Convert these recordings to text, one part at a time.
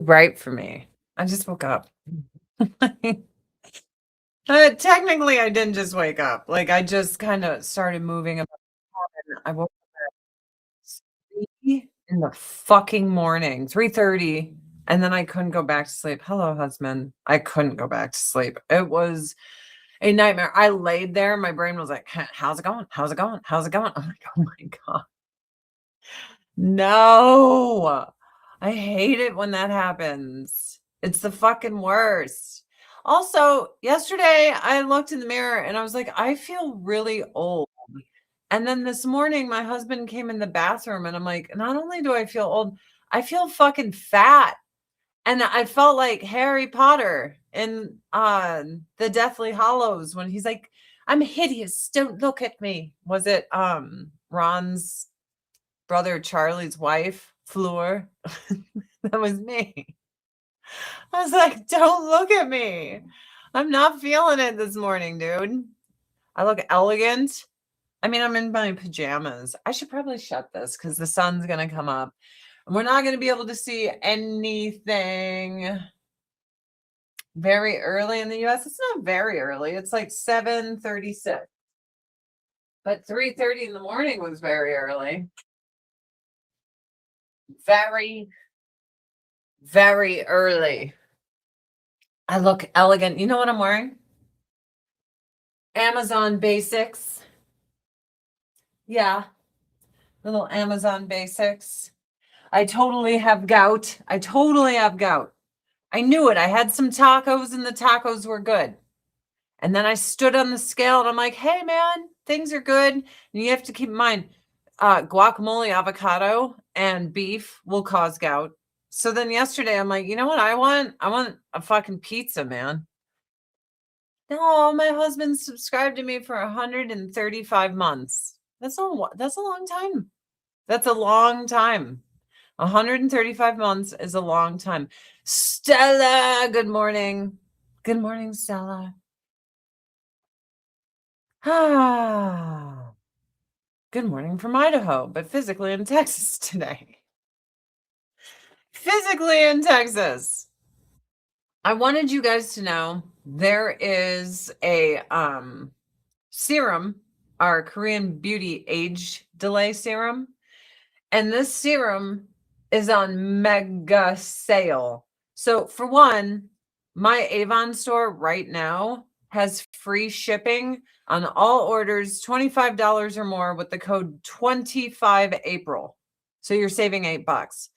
right for me. I just woke up. Technically, I didn't just wake up. Like, I just kinda started moving about. I woke up at 3 in the fucking morning, 3:30, and then I couldn't go back to sleep. Hello, husband. I couldn't go back to sleep. It was a nightmare. I laid there, my brain was like, How's it going? How's it going? How's it going?" I'm like, "Oh my god. No. I hate it when that happens. It's the fucking worst." Also, yesterday, I looked in the mirror and I was like, "I feel really old." And then this morning, my husband came in the bathroom and I'm like, "Not only do I feel old, I feel fucking fat." And I felt like Harry Potter in, the Deathly Hallows when he's like, "I'm hideous, don't look at me." Was it, Ron's brother Charlie's wife, Fleur? That was me. I was like, "Don't look at me. I'm not feeling it this morning, dude. I look elegant." I mean, I'm in my pajamas. I should probably shut this because the sun's gonna come up, and we're not gonna be able to see anything very early in the US. It's not very early. It's like 7:36, but 3:30 in the morning was very early. Very, very early. I look elegant. You know what I'm wearing? Amazon Basics. Yeah, little Amazon Basics. I totally have gout. I totally have gout. I knew it. I had some tacos and the tacos were good. And then I stood on the scale and I'm like, "Hey man, things are good." And you have to keep in mind, guacamole, avocado, and beef will cause gout. So then yesterday I'm like, "You know what I want? I want a fucking pizza, man." No, my husband subscribed to me for 135 months. That's a long time. That's a long time. 135 months is a long time. Stella, good morning. Good morning, Stella. Ah, good morning from Idaho, but physically in Texas today. Physically in Texas. I wanted you guys to know there is a serum, our Korean beauty age delay serum, and this serum is on mega sale. So for one, my Avon store right now has free shipping on all orders $25 or more with the code 25April. So you're saving $8.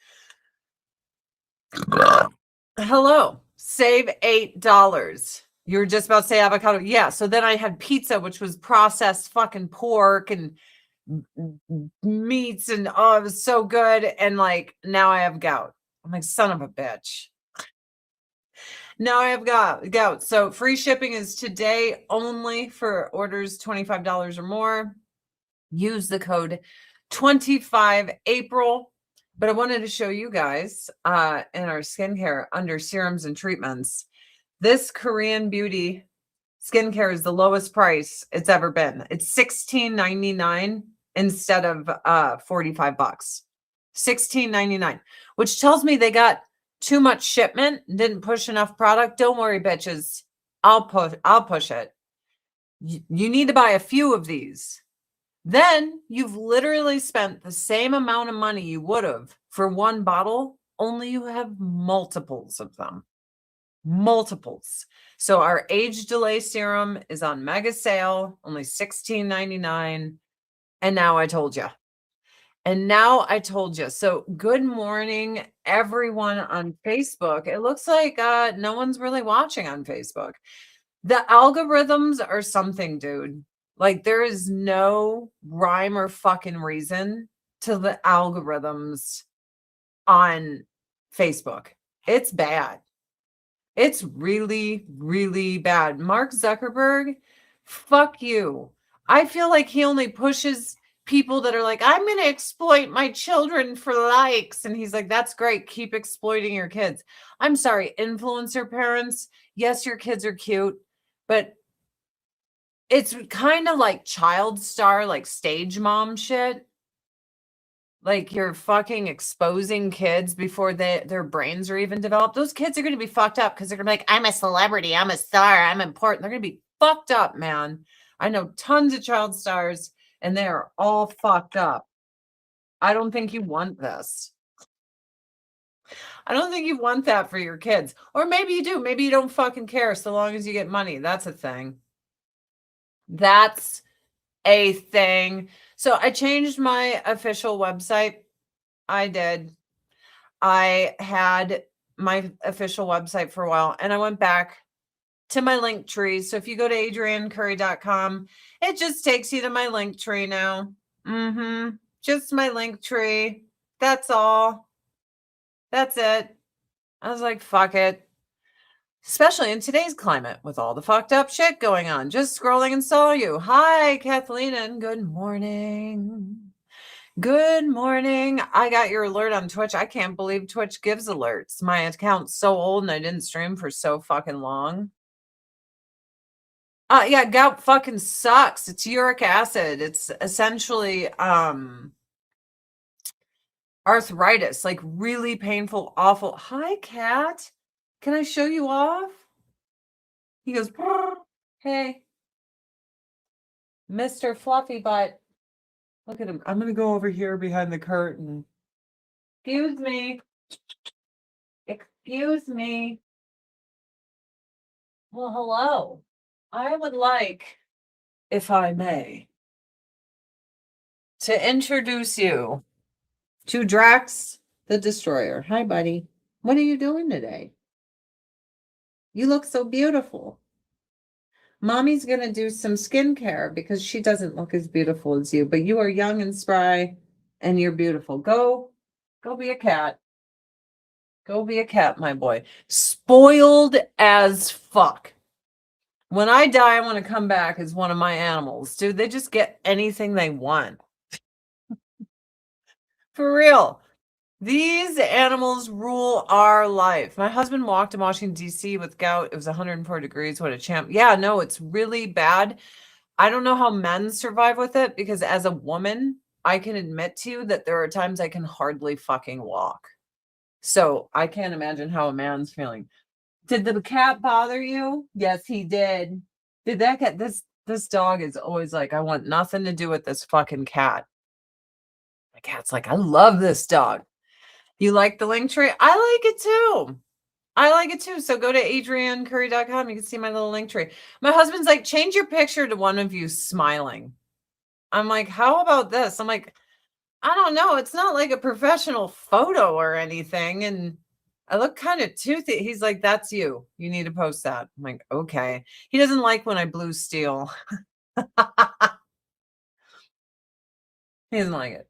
Hello, save $8. You were just about to say avocado. Yeah. So then I had pizza, which was processed fucking pork and meats, and oh, it was so good. And like now I have gout. I'm like, son of a bitch. Now I have got gout. So free shipping is today only for orders $25 or more. Use the code 25April. But I wanted to show you guys in our skincare under serums and treatments. This Korean beauty skincare is the lowest price it's ever been. It's $16.99 instead of $45. $16.99, which tells me they got too much shipment, didn't push enough product. Don't worry, bitches. I'll push it. You need to buy a few of these. Then you've literally spent the same amount of money you would have for one bottle, only you have multiples of them. Multiples. So our age delay serum is on mega sale, only $16.99. And now I told you. And now I told you. So good morning, everyone on Facebook. It looks like no one's really watching on Facebook. The algorithms are something, dude. Like there is no rhyme or fucking reason to the algorithms on Facebook. It's bad. It's really, really bad. Mark Zuckerberg, fuck you. I feel like he only pushes people that are like, "I'm going to exploit my children for likes." And he's like, "That's great. Keep exploiting your kids." I'm sorry, influencer parents. Yes, your kids are cute, but it's kind of like child star, like stage mom shit. like you're fucking exposing kids before their brains are even developed. Those kids are going to be fucked up because they're going to be like, I'm a celebrity, I'm a star, I'm important. They're going to be fucked up, man. I know tons of child stars and they are all fucked up. I don't think you want this. I don't think you want that for your kids. Or maybe you do. Maybe you don't fucking care so long as you get money. That's a thing. That's a thing. So I changed my official website. I did. I had my official website for a while and I went back to my link tree. So if you go to adriennecurry.com, it just takes you to my link tree now. Just my link tree. That's all. That's it. I was like, fuck it. Especially in today's climate with all the fucked up shit going on. Just scrolling and saw you. Hi, Kathleen, and good morning. Good morning. I got your alert on Twitch. I can't believe Twitch gives alerts. My account's so old and I didn't stream for so fucking long. Yeah, gout fucking sucks. It's uric acid. It's essentially arthritis, like really painful, awful. Hi, cat. Can I show you off? He goes, hey, Mr. Fluffy Butt. Look at him. I'm going to go over here behind the curtain. Excuse me. Excuse me. Well, hello. I would like, if I may, to introduce you to Drax the Destroyer. Hi, buddy. What are you doing today? You look so beautiful. Mommy's going to do some skincare because she doesn't look as beautiful as you, but you are young and spry and you're beautiful. Go be a cat. Go be a cat, my boy. Spoiled as fuck. When I die, I want to come back as one of my animals. Dude, they just get anything they want. For real. These animals rule our life. My husband walked in Washington, D.C. with gout. It was 104 degrees. What a champ. Yeah, no, it's really bad. I don't know how men survive with it because as a woman, I can admit to you that there are times I can hardly fucking walk. So I can't imagine how a man's feeling. Did the cat bother you? Yes, he did. Did that cat? This dog is always like, I want nothing to do with this fucking cat. My cat's like, I love this dog. You like the link tree? I like it too. I like it too. So go to adriennecurry.com. You can see my little link tree. My husband's like, change your picture to one of you smiling. I'm like, how about this? I'm like, I don't know. It's not like a professional photo or anything. And I look kind of toothy. He's like, that's you. You need to post that. I'm like, okay. He doesn't like when I blue steel. He doesn't like it.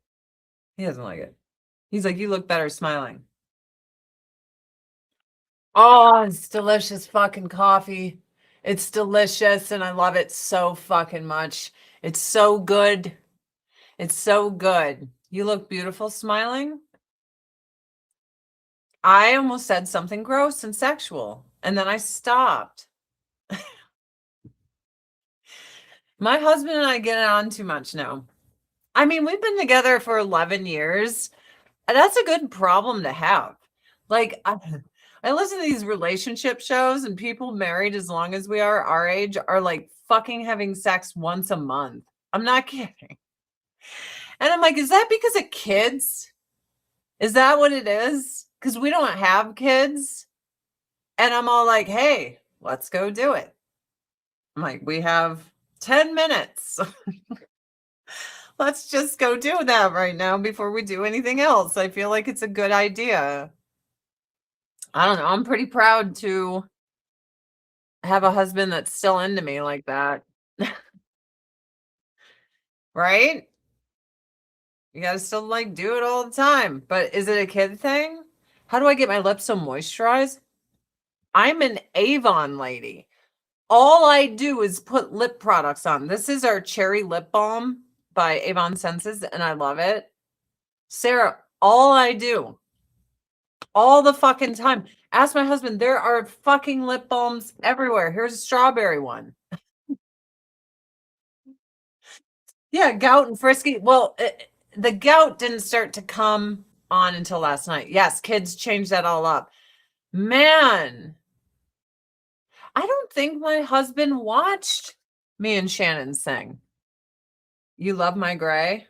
He doesn't like it. He's like, you look better smiling. Oh, it's delicious fucking coffee. It's delicious and I love it so fucking much. It's so good. It's so good. You look beautiful smiling. I almost said something gross and sexual, and then I stopped. My husband and I get on too much now. I mean, we've been together for 11 years. That's a good problem to have. Like, I listen to these relationship shows, and people married as long as we are our age are like fucking having sex once a month. I'm not kidding. And I'm like, is that because of kids? Is that what it is? Because we don't have kids. And I'm all like, hey, let's go do it. I'm like, we have 10 minutes. Let's just go do that right now before we do anything else. I feel like it's a good idea. I don't know. I'm pretty proud to have a husband that's still into me like that. Right? You gotta still like do it all the time. But is it a kid thing? How do I get my lips so moisturized? I'm an Avon lady. All I do is put lip products on. This is our cherry lip balm by Avon Senses, and I love it. Sarah, all I do, all the fucking time. Ask my husband, there are fucking lip balms everywhere. Here's a strawberry one. Yeah, gout and frisky. Well, the gout didn't start to come on until last night. Yes, kids changed that all up. Man, I don't think my husband watched me and Shannon sing. You love my gray?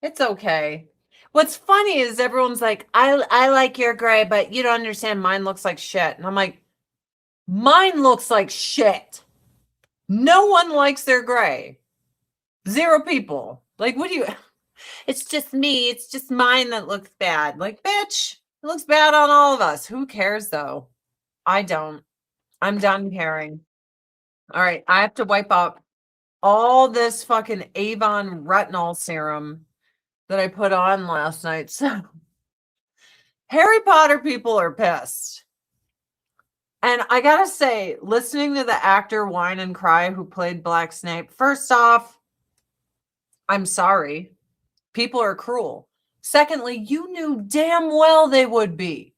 It's okay. What's funny is everyone's like, I like your gray, but you don't understand. Mine looks like shit. And I'm like, mine looks like shit. No one likes their gray. 0 people. Like, what do you? It's just me. It's just mine that looks bad. Like, bitch, it looks bad on all of us. Who cares though? I don't. I'm done caring. All right. I have to wipe up all this fucking Avon retinol serum that I put on last night. So Harry Potter people are pissed. And I gotta say, listening to the actor whine and cry who played Black Snape, first off, I'm sorry. People are cruel. Secondly, you knew damn well they would be.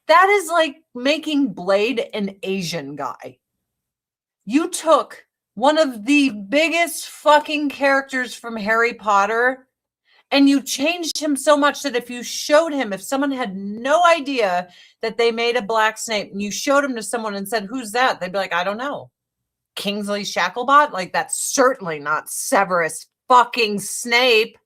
That is like making Blade an Asian guy. You took one of the biggest fucking characters from Harry Potter and you changed him so much that if you showed him, if someone had no idea that they made a Black Snape and you showed him to someone and said, who's that? They'd be like, I don't know. Kingsley Shacklebot? Like, that's certainly not Severus fucking Snape.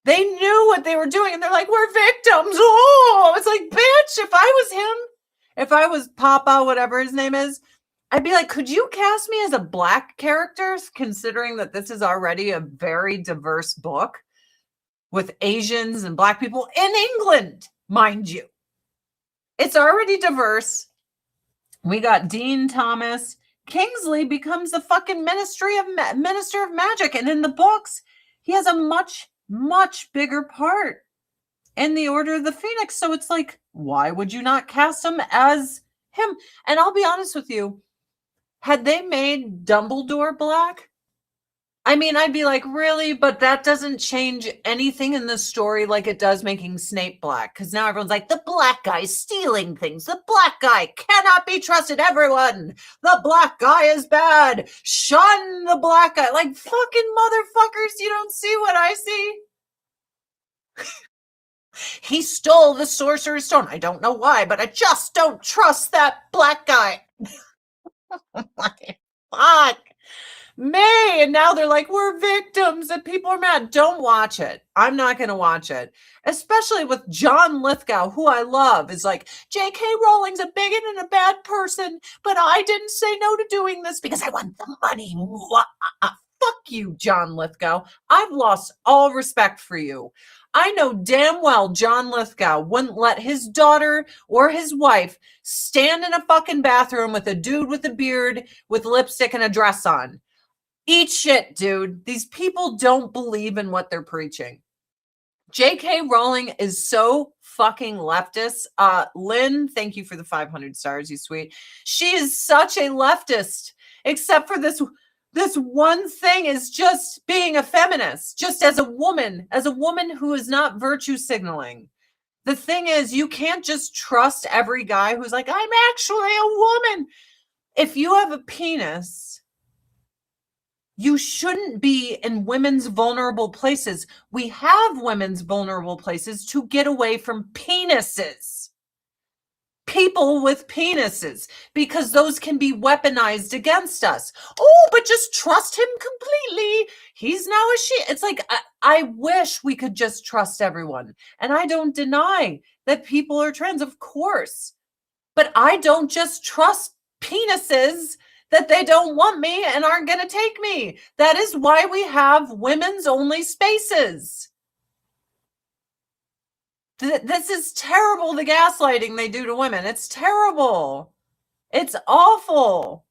They knew what they were doing and they're like, we're victims. Oh, it's like, bitch, if I was him, if I was Papa, whatever his name is, I'd be like, could you cast me as a Black character, considering that this is already a very diverse book with Asians and Black people in England, mind you. It's already diverse. We got Dean Thomas. Kingsley becomes the fucking Minister of Magic. And in the books, he has a much, much bigger part in the Order of the Phoenix. So it's like, why would you not cast him as him? And I'll be honest with you, had they made Dumbledore Black, I mean, I'd be like, really? But that doesn't change anything in the story like it does making Snape Black. Because now everyone's like, the Black guy's stealing things. The Black guy cannot be trusted. Everyone, the Black guy is bad. Shun the Black guy. Like, fucking motherfuckers, you don't see what I see? He stole the Sorcerer's Stone. I don't know why, but I just don't trust that Black guy. Fuck. May, and now they're like, we're victims and people are mad. Don't watch it. I'm not going to watch it. Especially with John Lithgow, who I love, is like, J.K. Rowling's a bigot and a bad person, but I didn't say no to doing this because I want the money. Fuck you, John Lithgow. I've lost all respect for you. I know damn well John Lithgow wouldn't let his daughter or his wife stand in a fucking bathroom with a dude with a beard with lipstick and a dress on. Eat shit, dude. These people don't believe in what they're preaching. J.K. Rowling is so fucking leftist. Lynn, thank you for the 500 stars, you sweet. She is such a leftist, except for this one thing is just being a feminist, just as a woman who is not virtue signaling. The thing is, you can't just trust every guy who's like, I'm actually a woman. If you have a penis, you shouldn't be in women's vulnerable places. We have women's vulnerable places to get away from penises. People with penises, because those can be weaponized against us. Oh, but just trust him completely. He's now a she. It's like, I wish we could just trust everyone. And I don't deny that people are trans, of course. But I don't just trust penises that they don't want me and aren't going to take me. That is why we have women's only spaces. This is terrible, the gaslighting they do to women. It's terrible. It's awful.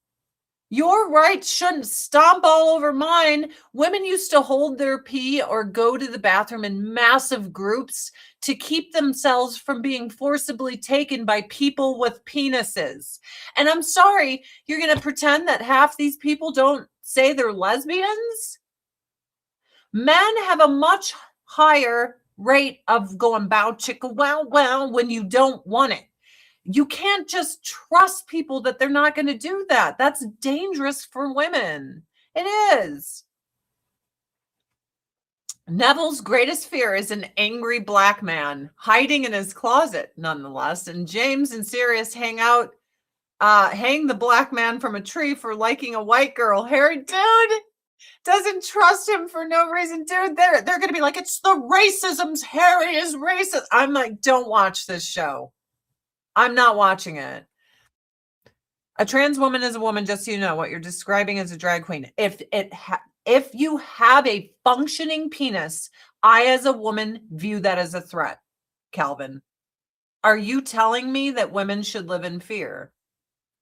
Your rights shouldn't stomp all over mine. Women used to hold their pee or go to the bathroom in massive groups to keep themselves from being forcibly taken by people with penises. And I'm sorry, you're going to pretend that half these people don't say they're lesbians? Men have a much higher rate of going bow chicka wow when you don't want it. You can't just trust people that they're not going to do that. That's dangerous for women. It is. Neville's greatest fear is an angry black man hiding in his closet, nonetheless. And James and Sirius hang the black man from a tree for liking a white girl. Harry, dude, doesn't trust him for no reason. Dude, they're going to be like, it's the racisms. Harry is racist. I'm like, don't watch this show. I'm not watching it. A trans woman is a woman, just so you know. What you're describing as a drag queen. If you have a functioning penis, I, as a woman, view that as a threat. Calvin, are you telling me that women should live in fear?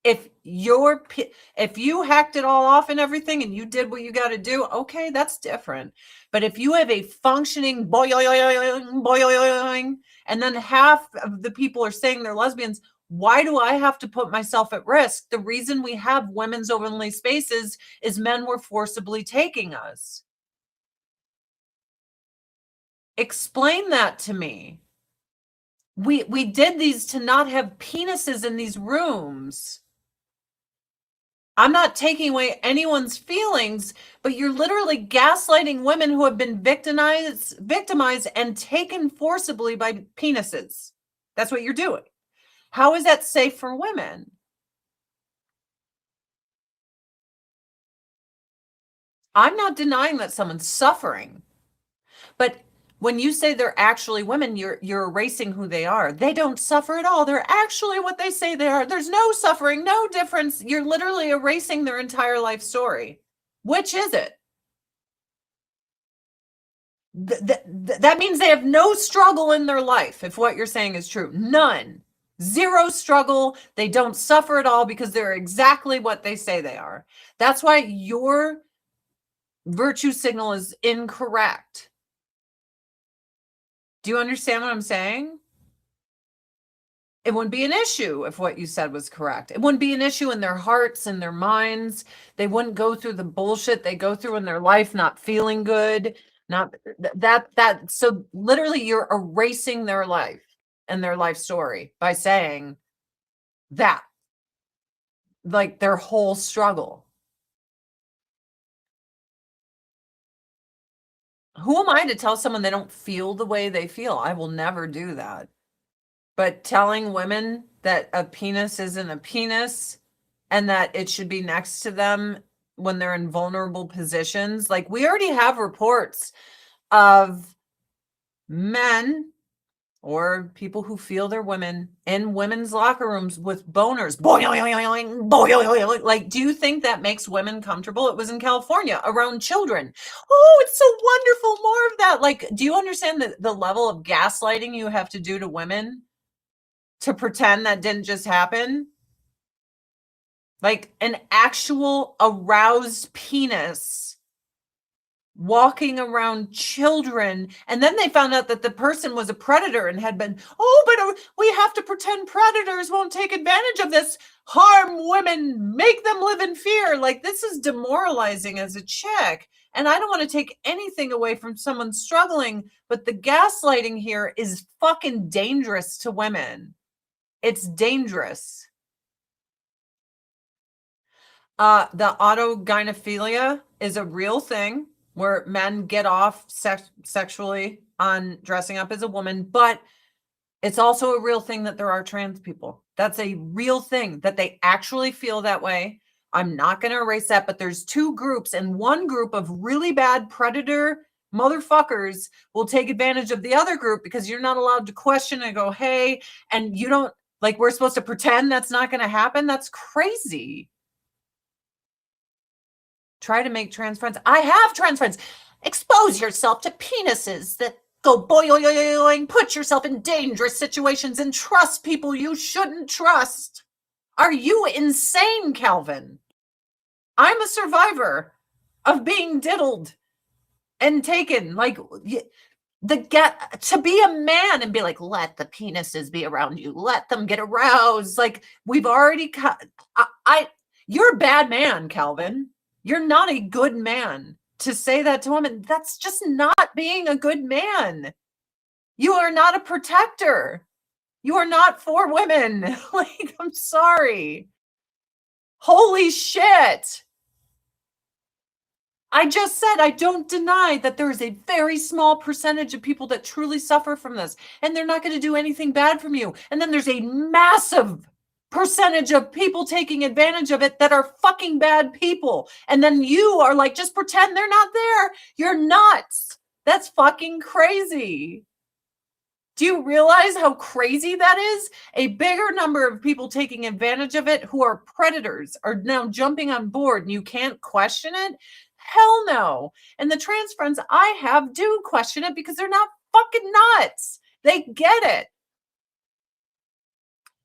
If you hacked it all off and everything and you did what you got to do, okay, that's different. But if you have a functioning boing, and then half of the people are saying they're lesbians, why do I have to put myself at risk? The reason we have women's only spaces is men were forcibly taking us. Explain that to me. We did these to not have penises in these rooms. I'm not taking away anyone's feelings, but you're literally gaslighting women who have been victimized and taken forcibly by penises. That's what you're doing. How is that safe for women? I'm not denying that someone's suffering, but when you say they're actually women, you're erasing who they are. They don't suffer at all. They're actually what they say they are. There's no suffering, no difference. You're literally erasing their entire life story. Which is it? That means they have no struggle in their life, if what you're saying is true. None. Zero struggle. They don't suffer at all because they're exactly what they say they are. That's why your virtue signal is incorrect. Do you understand what I'm saying? It wouldn't be an issue if what you said was correct. It wouldn't be an issue in their hearts and their minds. They wouldn't go through the bullshit they go through in their life, not feeling good, not that. So literally you're erasing their life and their life story by saying that, like their whole struggle. Who am I to tell someone they don't feel the way they feel? I will never do that. But telling women that a penis isn't a penis and that it should be next to them when they're in vulnerable positions, like we already have reports of men or people who feel they're women in women's locker rooms with boners. Boing, boing. Like, do you think that makes women comfortable? It was in California around children. Oh, it's so wonderful. More of that. Like, do you understand the level of gaslighting you have to do to women to pretend that didn't just happen? Like an actual aroused penis walking around children. And then they found out that the person was a predator and had been, but we have to pretend predators won't take advantage of this, harm women, make them live in fear. Like, this is demoralizing as a chick. And I don't want to take anything away from someone struggling, but the gaslighting here is fucking dangerous to women. It's dangerous. The autogynephilia is a real thing where men get off sexually on dressing up as a woman, but it's also a real thing that there are trans people. That's a real thing that they actually feel that way. I'm not going to erase that, but there's two groups, and one group of really bad predator motherfuckers will take advantage of the other group because you're not allowed to question and go, hey, and you don't, like, we're supposed to pretend that's not going to happen. That's crazy. Try to make trans friends. I have trans friends. Expose yourself to penises that go boing, put yourself in dangerous situations and trust people you shouldn't trust. Are you insane, Calvin? I'm a survivor of being diddled and taken. Like, to be a man and be like, let the penises be around you, let them get aroused. Like, we've already you're a bad man, Calvin. You're not a good man to say that to women. That's just not being a good man. You are not a protector. You are not for women. Like, I'm sorry. Holy shit. I just said I don't deny that there is a very small percentage of people that truly suffer from this, and they're not going to do anything bad from you. And then there's a massive percentage of people taking advantage of it that are fucking bad people. And then you are like, just pretend they're not there. You're nuts. That's fucking crazy. Do you realize how crazy that is? A bigger number of people taking advantage of it who are predators are now jumping on board and you can't question it? Hell no. And the trans friends I have do question it because they're not fucking nuts. They get it.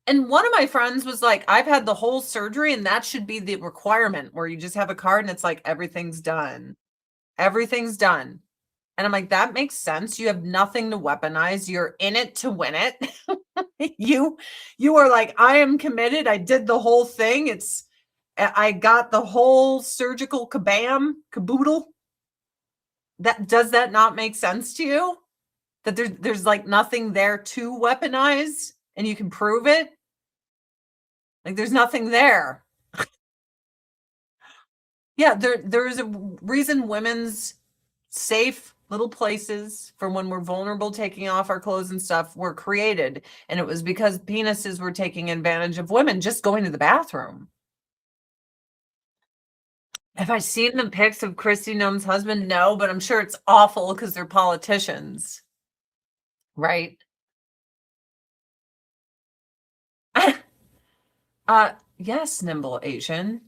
And one of my friends was like, I've had the whole surgery and that should be the requirement where you just have a card and it's like, everything's done. Everything's done. And I'm like, that makes sense. You have nothing to weaponize. You're in it to win it. you are like, I am committed. I did the whole thing. I got the whole surgical caboodle. Does that not make sense to you? That there's like nothing there to weaponize and you can prove it? Like there's nothing there. Yeah, there's a reason women's safe little places for when we're vulnerable, taking off our clothes and stuff, were created. And it was because penises were taking advantage of women just going to the bathroom. Have I seen the pics of Christy Noem's husband? No, but I'm sure it's awful because they're politicians. Right? Yes, Nimble Asian.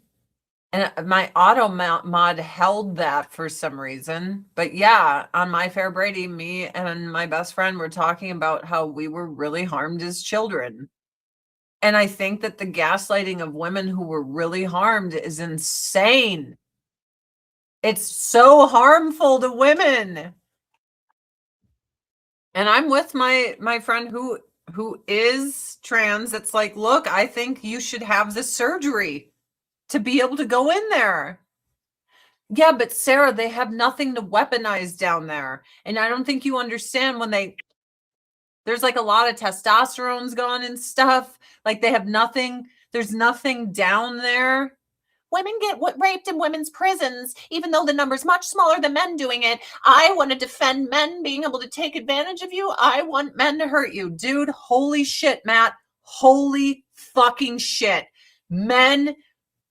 And my auto mod held that for some reason. But yeah, on My Fair Brady, me and my best friend were talking about how we were really harmed as children. And I think that the gaslighting of women who were really harmed is insane. It's so harmful to women. And I'm with my friend who is trans. It's like, look, I think you should have the surgery to be able to go in there. Yeah, but Sarah, they have nothing to weaponize down there. And I don't think you understand when there's like a lot of testosterone's gone and stuff. Like they have nothing, there's nothing down there. Women get raped in women's prisons, even though the number's much smaller than men doing it. I want to defend men being able to take advantage of you. I want men to hurt you. Dude, holy shit, Matt. Holy fucking shit. Men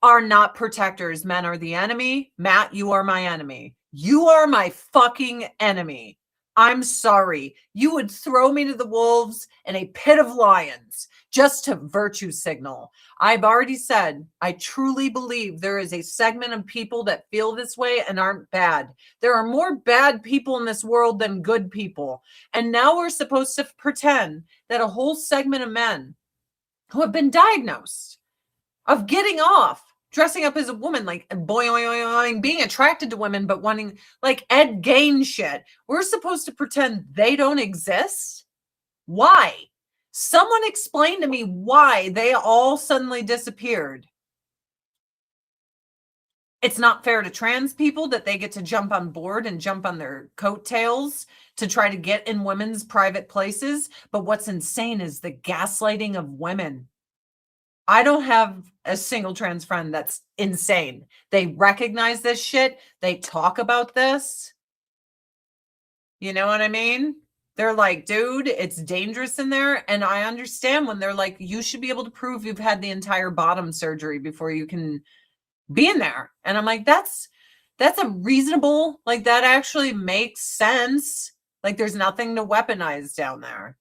are not protectors. Men are the enemy. Matt, you are my enemy. You are my fucking enemy. I'm sorry. You would throw me to the wolves in a pit of lions just to virtue signal. I've already said, I truly believe there is a segment of people that feel this way and aren't bad. There are more bad people in this world than good people. And now we're supposed to pretend that a whole segment of men who have been diagnosed of getting off, dressing up as a woman, like boing, being attracted to women, but wanting like Ed Gain shit. We're supposed to pretend they don't exist? Why? Someone explain to me why they all suddenly disappeared. It's not fair to trans people that they get to jump on board and jump on their coattails to try to get in women's private places. But what's insane is the gaslighting of women. I don't have a single trans friend that's insane. They recognize this shit. They talk about this. You know what I mean? They're like, dude, it's dangerous in there. And I understand when they're like, you should be able to prove you've had the entire bottom surgery before you can be in there. And I'm like, that's a reasonable, like that actually makes sense. Like there's nothing to weaponize down there.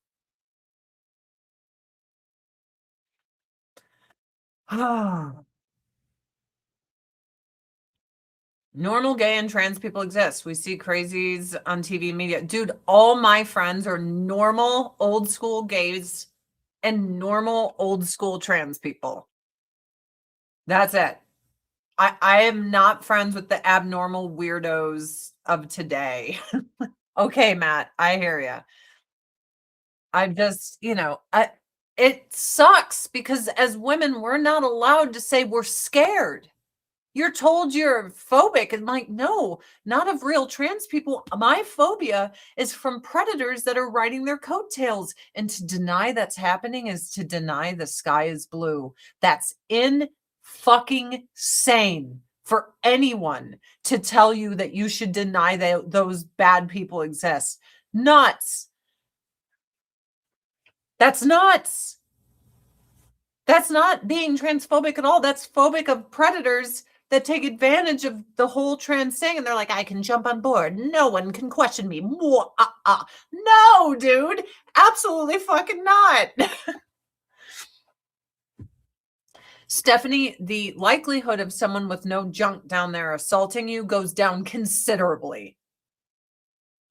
Normal gay and trans people exist. We see crazies on TV and media. Dude, all my friends are normal old school gays and normal old school trans people. That's it. I am not friends with the abnormal weirdos of today. Okay, Matt, I hear you. I'm just, it sucks because as women, we're not allowed to say we're scared. You're told you're phobic. And like, no, not of real trans people. My phobia is from predators that are riding their coattails. And to deny that's happening is to deny the sky is blue. That's in fucking sane. for anyone to tell you that you should deny that those bad people exist. Nuts. That's nuts. That's not being transphobic at all. That's phobic of predators that take advantage of the whole trans thing. And they're like, I can jump on board. No one can question me. No, dude. Absolutely fucking not. Stephanie, the likelihood of someone with no junk down there assaulting you goes down considerably.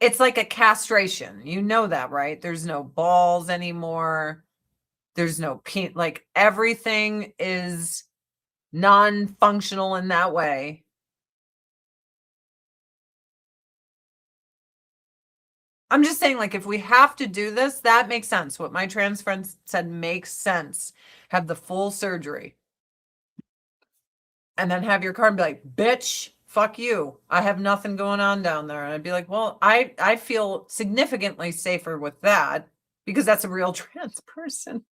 It's like a castration. You know that, right? There's no balls anymore. There's no paint. Like everything is non-functional in that way. I'm just saying, like, if we have to do this, that makes sense. What my trans friend said makes sense. Have the full surgery. And then have your card and be like, bitch, fuck you. I have nothing going on down there. And I'd be like, well, I feel significantly safer with that because that's a real trans person.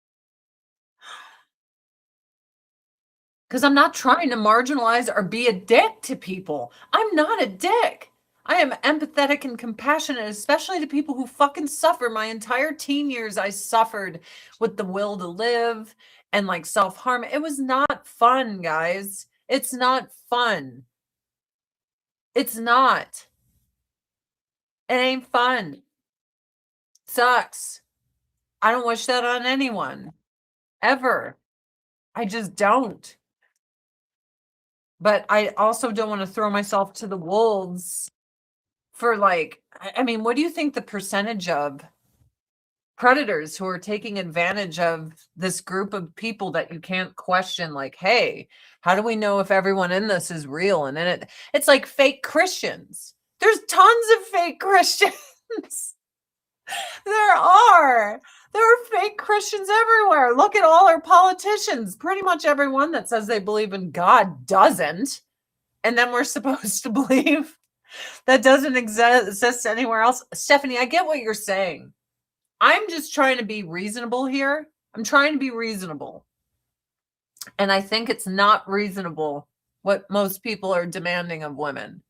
Because I'm not trying to marginalize or be a dick to people. I'm not a dick. I am empathetic and compassionate, especially to people who fucking suffer. My entire teen years, I suffered with the will to live and like self-harm. It was not fun, guys. It's not fun. It's not. It ain't fun. Sucks. I don't wish that on anyone. Ever. I just don't. But I also don't want to throw myself to the wolves for like, I mean, what do you think the percentage of predators who are taking advantage of this group of people that you can't question? Like, hey, how do we know if everyone in this is real? And then it's like fake Christians. There's tons of fake Christians. There are fake Christians everywhere. Look at all our politicians. Pretty much everyone that says they believe in God doesn't. And then we're supposed to believe that doesn't exist anywhere else. Stephanie, I get what you're saying. I'm just trying to be reasonable here. I'm trying to be reasonable. And I think it's not reasonable what most people are demanding of women.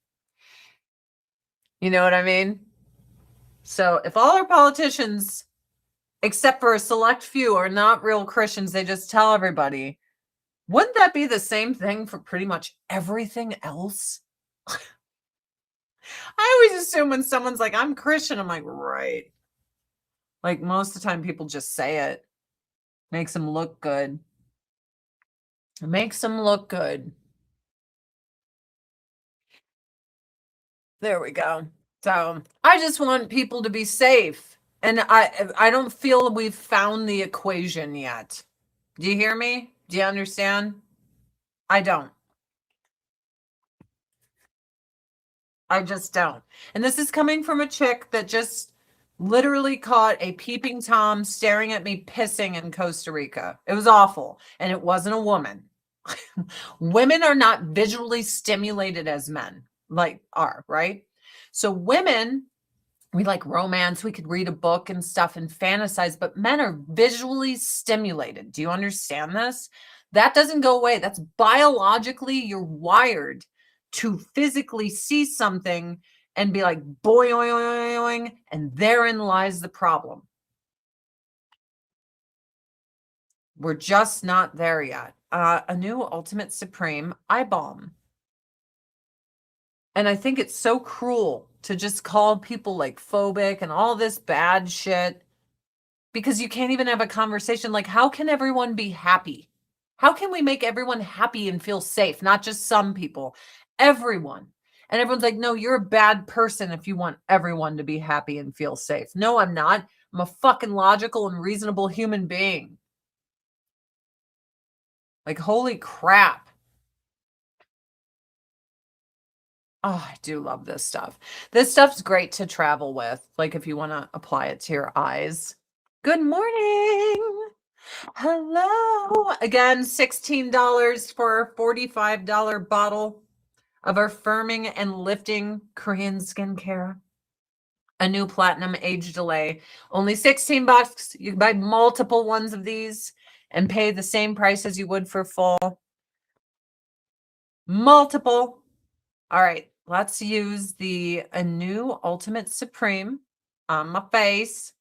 You know what I mean? So if all our politicians, except for a select few, are not real Christians, they just tell everybody, wouldn't that be the same thing for pretty much everything else? I always assume when someone's like, I'm Christian, I'm like, right. Like most of the time people just say it. Makes them look good. It makes them look good. There we go. So I just want people to be safe. And I don't feel we've found the equation yet. Do you hear me? Do you understand? I don't. I just don't. And this is coming from a chick that just literally caught a peeping Tom staring at me pissing in Costa Rica. It was awful. And it wasn't a woman. Women are not visually stimulated as men are, right? So women, we like romance, we could read a book and stuff and fantasize, but men are visually stimulated. Do you understand this? That doesn't go away. That's biologically, you're wired to physically see something and be like, boing, and therein lies the problem. We're just not there yet. A new Ultimate Supreme eye balm. And I think it's so cruel to just call people like phobic and all this bad shit because you can't even have a conversation. Like, how can everyone be happy? How can we make everyone happy and feel safe? Not just some people, everyone. And everyone's like, no, you're a bad person if you want everyone to be happy and feel safe. No, I'm not. I'm a fucking logical and reasonable human being. Like, holy crap. Oh, I do love this stuff. This stuff's great to travel with, like if you want to apply it to your eyes. Good morning. Hello. Again, $16 for a $45 bottle of our firming and lifting Korean skincare. A new platinum age delay. Only 16 bucks. You can buy multiple ones of these and pay the same price as you would for full. Multiple. All right, let's use the A New Ultimate Supreme on my face.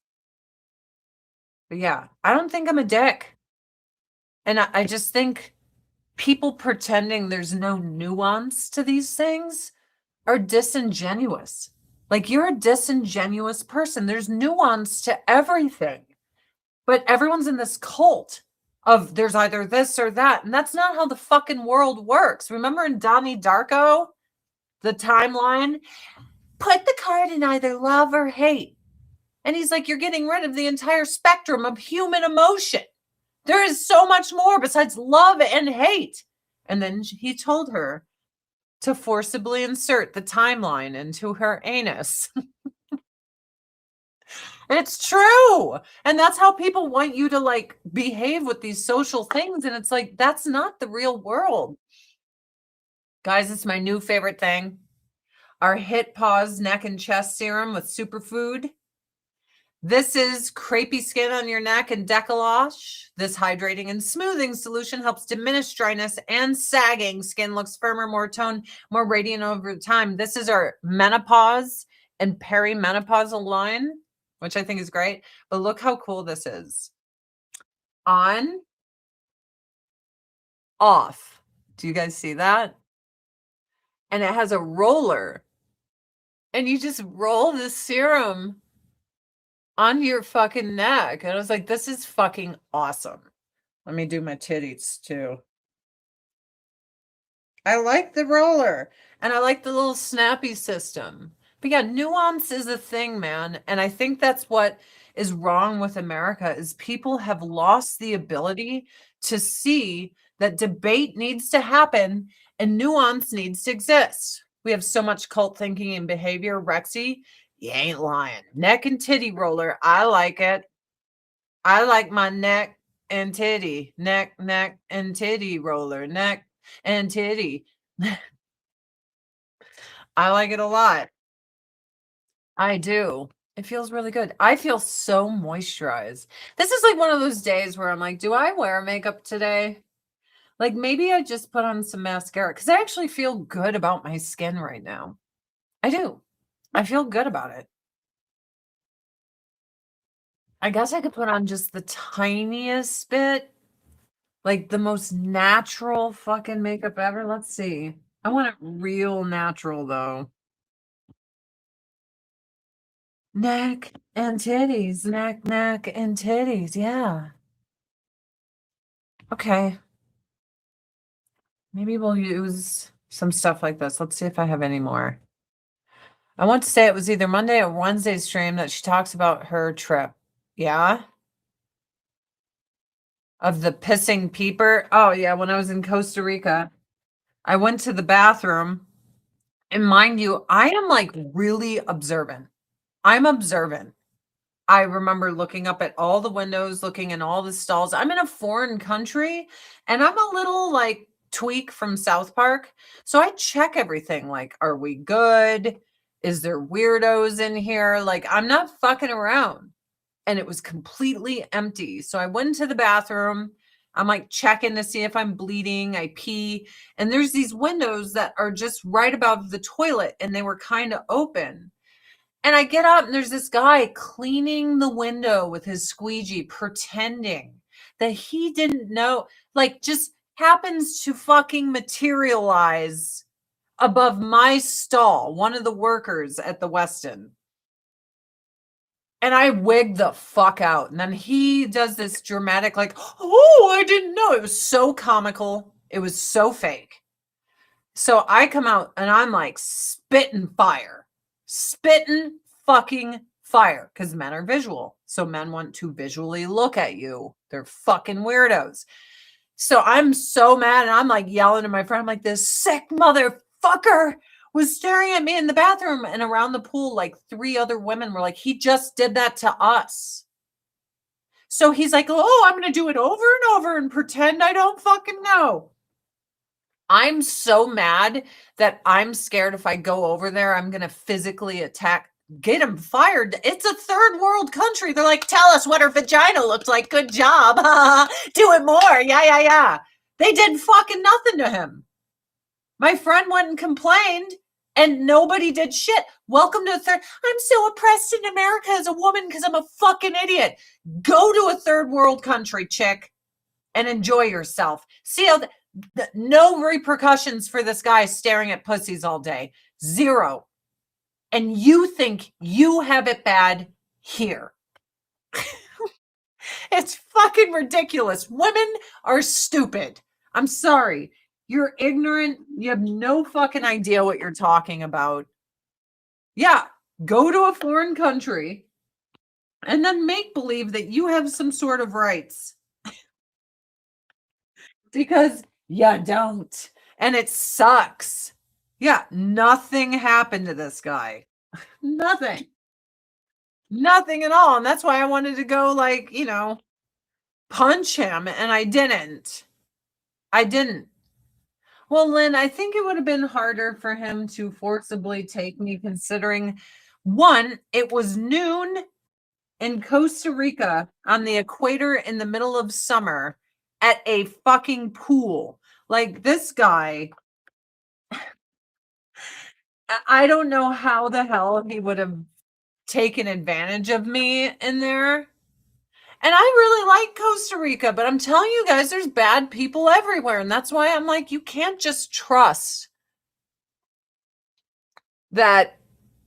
But yeah, I don't think I'm a dick. And I just think people pretending there's no nuance to these things are disingenuous. Like, you're a disingenuous person. There's nuance to everything. But everyone's in this cult of there's either this or that. And that's not how the fucking world works. Remember in Donnie Darko, the timeline? Put the card in either love or hate. And he's like, you're getting rid of the entire spectrum of human emotion. There is so much more besides love and hate. And then he told her to forcibly insert the timeline into her anus. It's true. And that's how people want you to like behave with these social things. And it's like, that's not the real world. Guys, it's my new favorite thing. Our Hit Pause Neck and Chest Serum with Superfood. This is crepey skin on your neck and décolletage. This hydrating and smoothing solution helps diminish dryness and sagging. Skin looks firmer, more toned, more radiant over time. This is our menopause and perimenopausal line, which I think is great. But look how cool this is. On, off. Do you guys see that? And it has a roller. And you just roll the serum on your fucking neck. And I was like, this is fucking awesome. Let me do my titties too. I like the roller and I like the little snappy system. But yeah, nuance is a thing, man. And I think that's what is wrong with America is people have lost the ability to see that debate needs to happen and nuance needs to exist. We have so much cult thinking and behavior. Rexy, you ain't lying. Neck and titty roller. I like it. I like my neck and titty. Neck and titty roller. Neck and titty. I like it a lot. I do. It feels really good. I feel so moisturized. This is like one of those days where I'm like, do I wear makeup today? Like maybe I just put on some mascara because I actually feel good about my skin right now. I do. I feel good about it. I guess I could put on just the tiniest bit, like the most natural fucking makeup ever. Let's see. I want it real natural though. Neck and titties, neck and titties. Yeah. Okay. Maybe we'll use some stuff like this. Let's see if I have any more. I want to say it was either Monday or Wednesday stream that she talks about her trip. Yeah. Of the pissing peeper. Oh, yeah. When I was in Costa Rica, I went to the bathroom. And mind you, I am like really observant. I'm observant. I remember looking up at all the windows, looking in all the stalls. I'm in a foreign country and I'm a little like tweak from South Park. So I check everything like, are we good? Is there weirdos in here? Like, I'm not fucking around. And it was completely empty. So I went into the bathroom. I'm like checking to see if I'm bleeding. I pee. And there's these windows that are just right above the toilet and they were kind of open. And I get up and there's this guy cleaning the window with his squeegee, pretending that he didn't know, like just happens to fucking materialize above my stall, one of the workers at the Westin. And I wigged the fuck out. And then he does this dramatic, like, oh, I didn't know. It was so comical. It was so fake. So I come out and I'm like spitting fire. Spitting fucking fire because men are visual. So men want to visually look at you. They're fucking weirdos. So I'm so mad and I'm like yelling at my friend. I'm like, this sick motherfucker was staring at me in the bathroom and around the pool. Like 3 other women were like, he just did that to us. So he's like, oh, I'm going to do it over and over and pretend I don't fucking know. I'm so mad that I'm scared if I go over there, I'm going to physically attack, get him fired. It's a third world country. They're like, tell us what her vagina looks like. Good job. Do it more. Yeah. They did fucking nothing to him. My friend went and complained and nobody did shit. Welcome to a third. I'm so oppressed in America as a woman because I'm a fucking idiot. Go to a third world country, chick, and enjoy yourself. See how no repercussions for this guy staring at pussies all day. Zero. And you think you have it bad here. It's fucking ridiculous. Women are stupid. I'm sorry. You're ignorant. You have no fucking idea what you're talking about. Yeah, go to a foreign country and then make believe that you have some sort of rights because you don't. And it sucks. Yeah, nothing happened to this guy. Nothing. Nothing at all. And that's why I wanted to go, like, punch him. And I didn't. I didn't. Well, Lynn, I think it would have been harder for him to forcibly take me, considering one, it was noon in Costa Rica on the equator in the middle of summer at a fucking pool. Like, this guy, I don't know how the hell he would have taken advantage of me in there. And I really like Costa Rica, but I'm telling you guys, there's bad people everywhere. And that's why I'm like, you can't just trust that,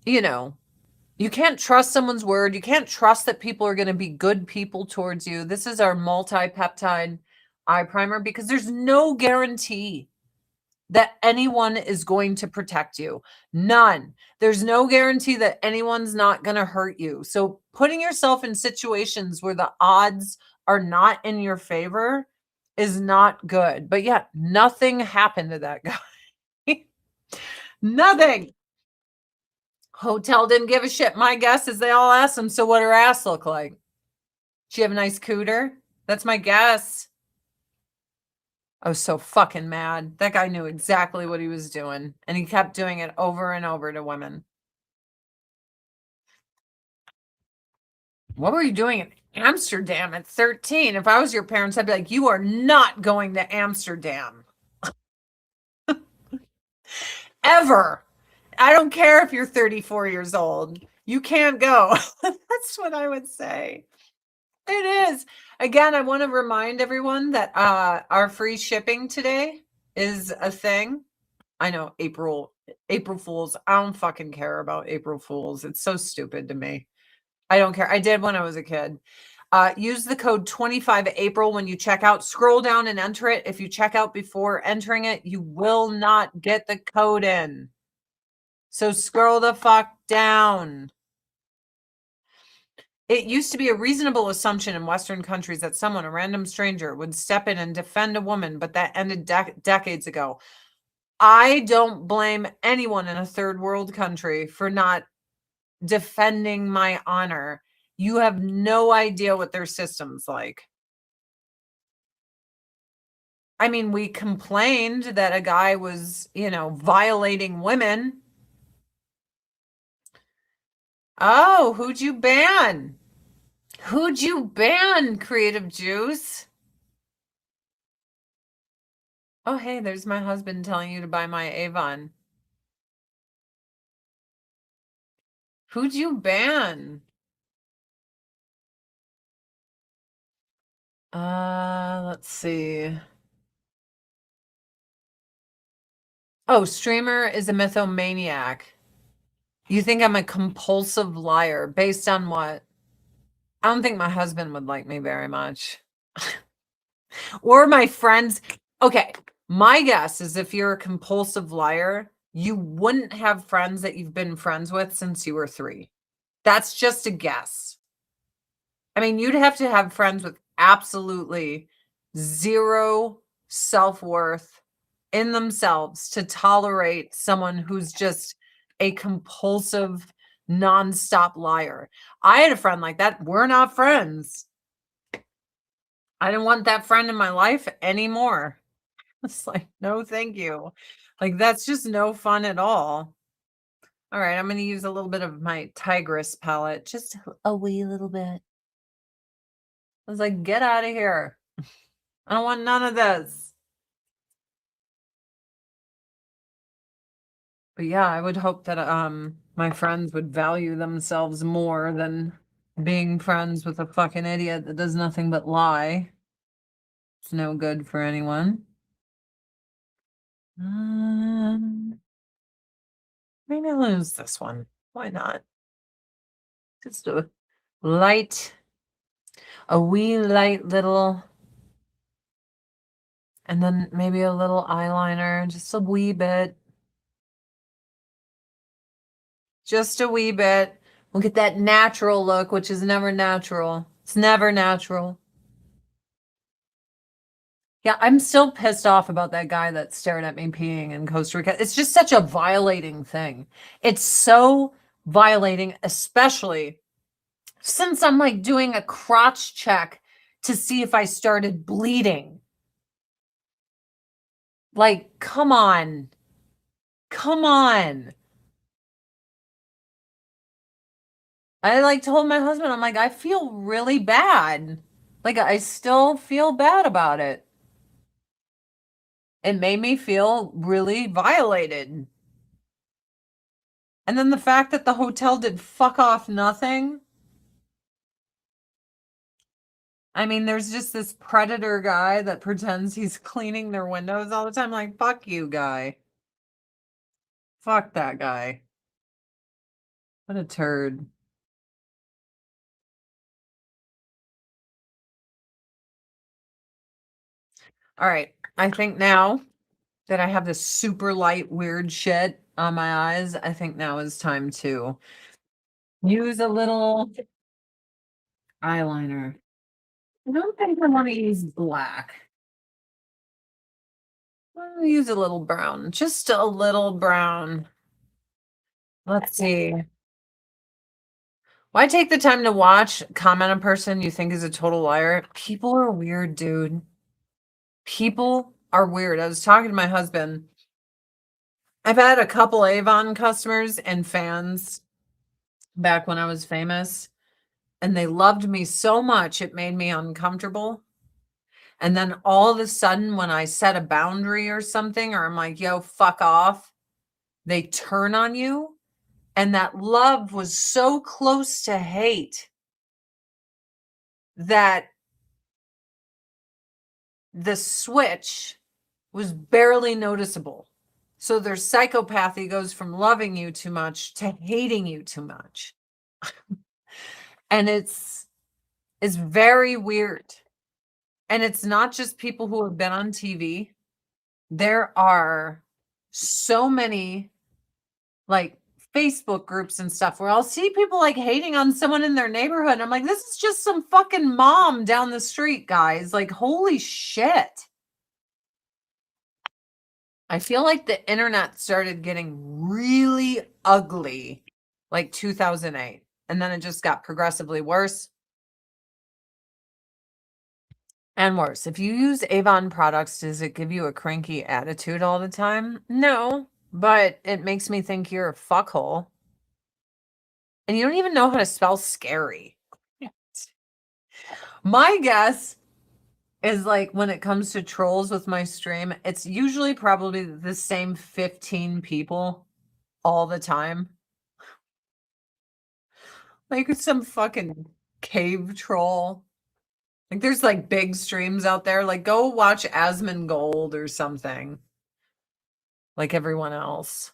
you can't trust someone's word. You can't trust that people are going to be good people towards you. This is our multi-peptide eye primer because there's no guarantee that anyone is going to protect you. None. There's no guarantee that anyone's not going to hurt you. So putting yourself in situations where the odds are not in your favor is not good. But yeah, nothing happened to that guy. Nothing. Hotel didn't give a shit. My guess is they all asked him, so what her ass look like? She have a nice cooter? That's my guess. I was so fucking mad. That guy knew exactly what he was doing, and he kept doing it over and over to women. What were you doing in Amsterdam at 13? If I was your parents, I'd be like, you are not going to Amsterdam. Ever. I don't care if you're 34 years old. You can't go. That's what I would say. It is. Again, I want to remind everyone that our free shipping today is a thing. I know April Fools. I don't fucking care about April Fools. It's so stupid to me. I don't care. I did when I was a kid. Use the code 25April when you check out. Scroll down and enter it. If you check out before entering it, you will not get the code in. So scroll the fuck down. It used to be a reasonable assumption in Western countries that someone, a random stranger, would step in and defend a woman, but that ended decades ago. I don't blame anyone in a third world country for not defending my honor. You have no idea what their system's like. I mean, we complained that a guy was, violating women. Oh, who'd you ban? Who'd you ban, Creative Juice? Oh, hey, there's my husband telling you to buy my Avon. Who'd you ban? Let's see. Oh, streamer is a mythomaniac. You think I'm a compulsive liar based on what? I don't think my husband would like me very much. Or my friends. Okay, my guess is if you're a compulsive liar, you wouldn't have friends that you've been friends with since you were 3. That's just a guess. I mean, you'd have to have friends with absolutely zero self-worth in themselves to tolerate someone who's just a compulsive, nonstop liar. I had a friend like that. We're not friends. I didn't want that friend in my life anymore. It's like, no, thank you. Like, that's just no fun at all. All right, I'm going to use a little bit of my Tigress palette, just a wee little bit. I was like, get out of here. I don't want none of this. But yeah, I would hope that my friends would value themselves more than being friends with a fucking idiot that does nothing but lie. It's no good for anyone. Maybe I'll use this one. Why not? Just a light, a wee light little, and then maybe a little eyeliner, just a wee bit. Just a wee bit. We'll get that natural look, which is never natural. It's never natural. Yeah, I'm still pissed off about that guy that stared at me peeing in Costa Rica. It's just such a violating thing. It's so violating, especially since I'm like doing a crotch check to see if I started bleeding. Like, come on. Come on. I like told my husband, I'm like, I feel really bad. Like, I still feel bad about it. It made me feel really violated. And then the fact that the hotel did fuck off nothing. I mean, there's just this predator guy that pretends he's cleaning their windows all the time. Like, fuck you, guy. Fuck that guy. What a turd. All right. I think now that I have this super light, weird shit on my eyes, I think now is time to use a little eyeliner. I don't think I want to use black. I'll use a little brown, just a little brown. Let's see. Why take the time to watch, comment a person you think is a total liar? People are weird, dude. People are weird. I was talking to my husband. I've had a couple Avon customers and fans back when I was famous, and they loved me so much it made me uncomfortable. And then all of a sudden, when I set a boundary or something, or I'm like, yo, fuck off, they turn on you. And that love was so close to hate that the switch was barely noticeable. So their psychopathy goes from loving you too much to hating you too much. And it's very weird. And it's not just people who have been on TV. There are so many like Facebook groups and stuff where I'll see people like hating on someone in their neighborhood. I'm like, this is just some fucking mom down the street, guys. Like, holy shit. I feel like the internet started getting really ugly like 2008, and then it just got progressively worse and worse. If you use Avon products, does it give you a cranky attitude all the time? No, but it makes me think you're a fuckhole. And you don't even know how to spell scary. My guess is like when it comes to trolls with my stream, it's usually probably the same 15 people all the time. Like some fucking cave troll. Like there's like big streams out there. Like go watch Asmongold or something. Like everyone else.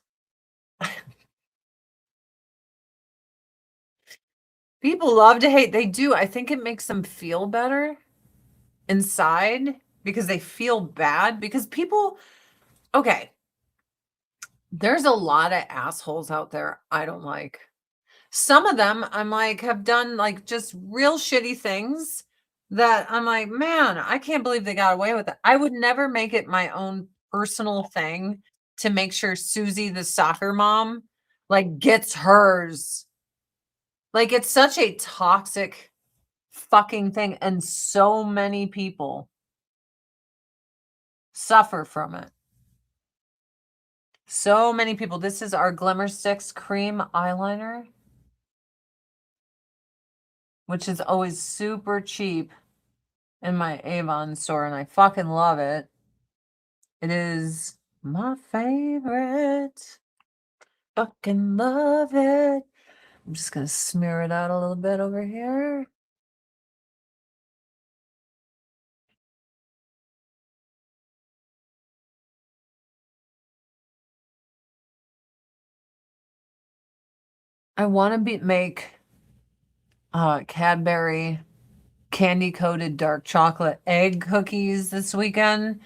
People love to hate. They do. I think it makes them feel better inside because they feel bad. Because people, okay, there's a lot of assholes out there I don't like. Some of them I'm like have done like just real shitty things that I'm like, man, I can't believe they got away with it. I would never make it my own personal thing to make sure Susie, the soccer mom, like gets hers. Like it's such a toxic fucking thing. And so many people suffer from it. So many people. This is our Glimmer Sticks cream eyeliner, which is always super cheap in my Avon store, and I fucking love it. It is my favorite. fucking love it. I'm just gonna smear it out a little bit over here. I want to make Cadbury candy coated dark chocolate egg cookies this weekend,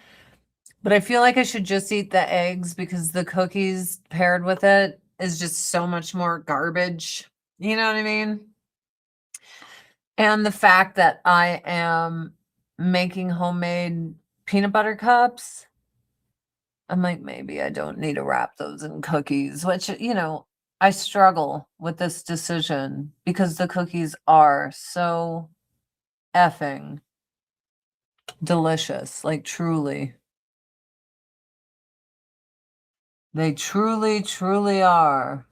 but I feel like I should just eat the eggs because the cookies paired with it is just so much more garbage. You know what I mean? And the fact that I am making homemade peanut butter cups, I'm like, maybe I don't need to wrap those in cookies, which, I struggle with this decision because the cookies are so effing delicious. Like, truly. They truly, truly are.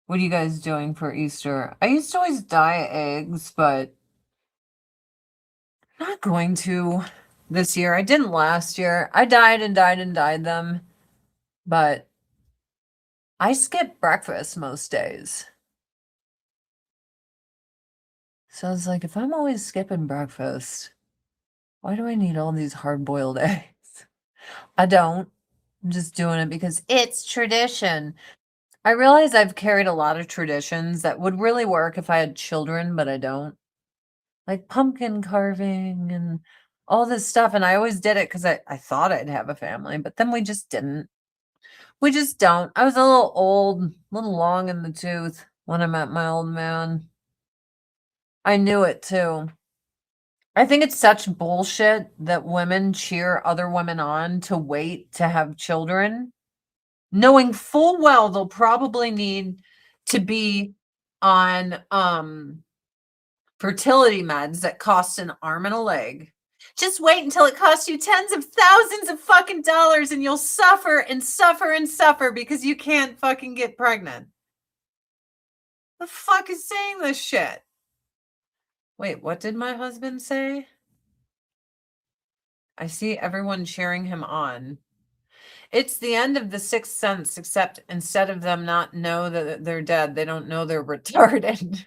What are you guys doing for Easter? I used to always dye eggs, but I'm not going to this year. I didn't last year. I dyed and dyed and dyed them, but I skip breakfast most days. So it's like, if I'm always skipping breakfast, why do I need all these hard-boiled eggs? I don't. I'm just doing it because it's tradition. I realize I've carried a lot of traditions that would really work if I had children, but I don't. Like pumpkin carving and all this stuff. And I always did it because I thought I'd have a family, but then we just didn't. We just don't. I was a little old, a little long in the tooth when I met my old man. I knew it too. I think it's such bullshit that women cheer other women on to wait to have children, knowing full well they'll probably need to be on fertility meds that cost an arm and a leg. Just wait until it costs you tens of thousands of fucking dollars and you'll suffer and suffer and suffer because you can't fucking get pregnant. The fuck is saying this shit? Wait, what did my husband say? I see everyone cheering him on. It's the end of the Sixth Sense, except instead of them not know that they're dead, they don't know they're retarded.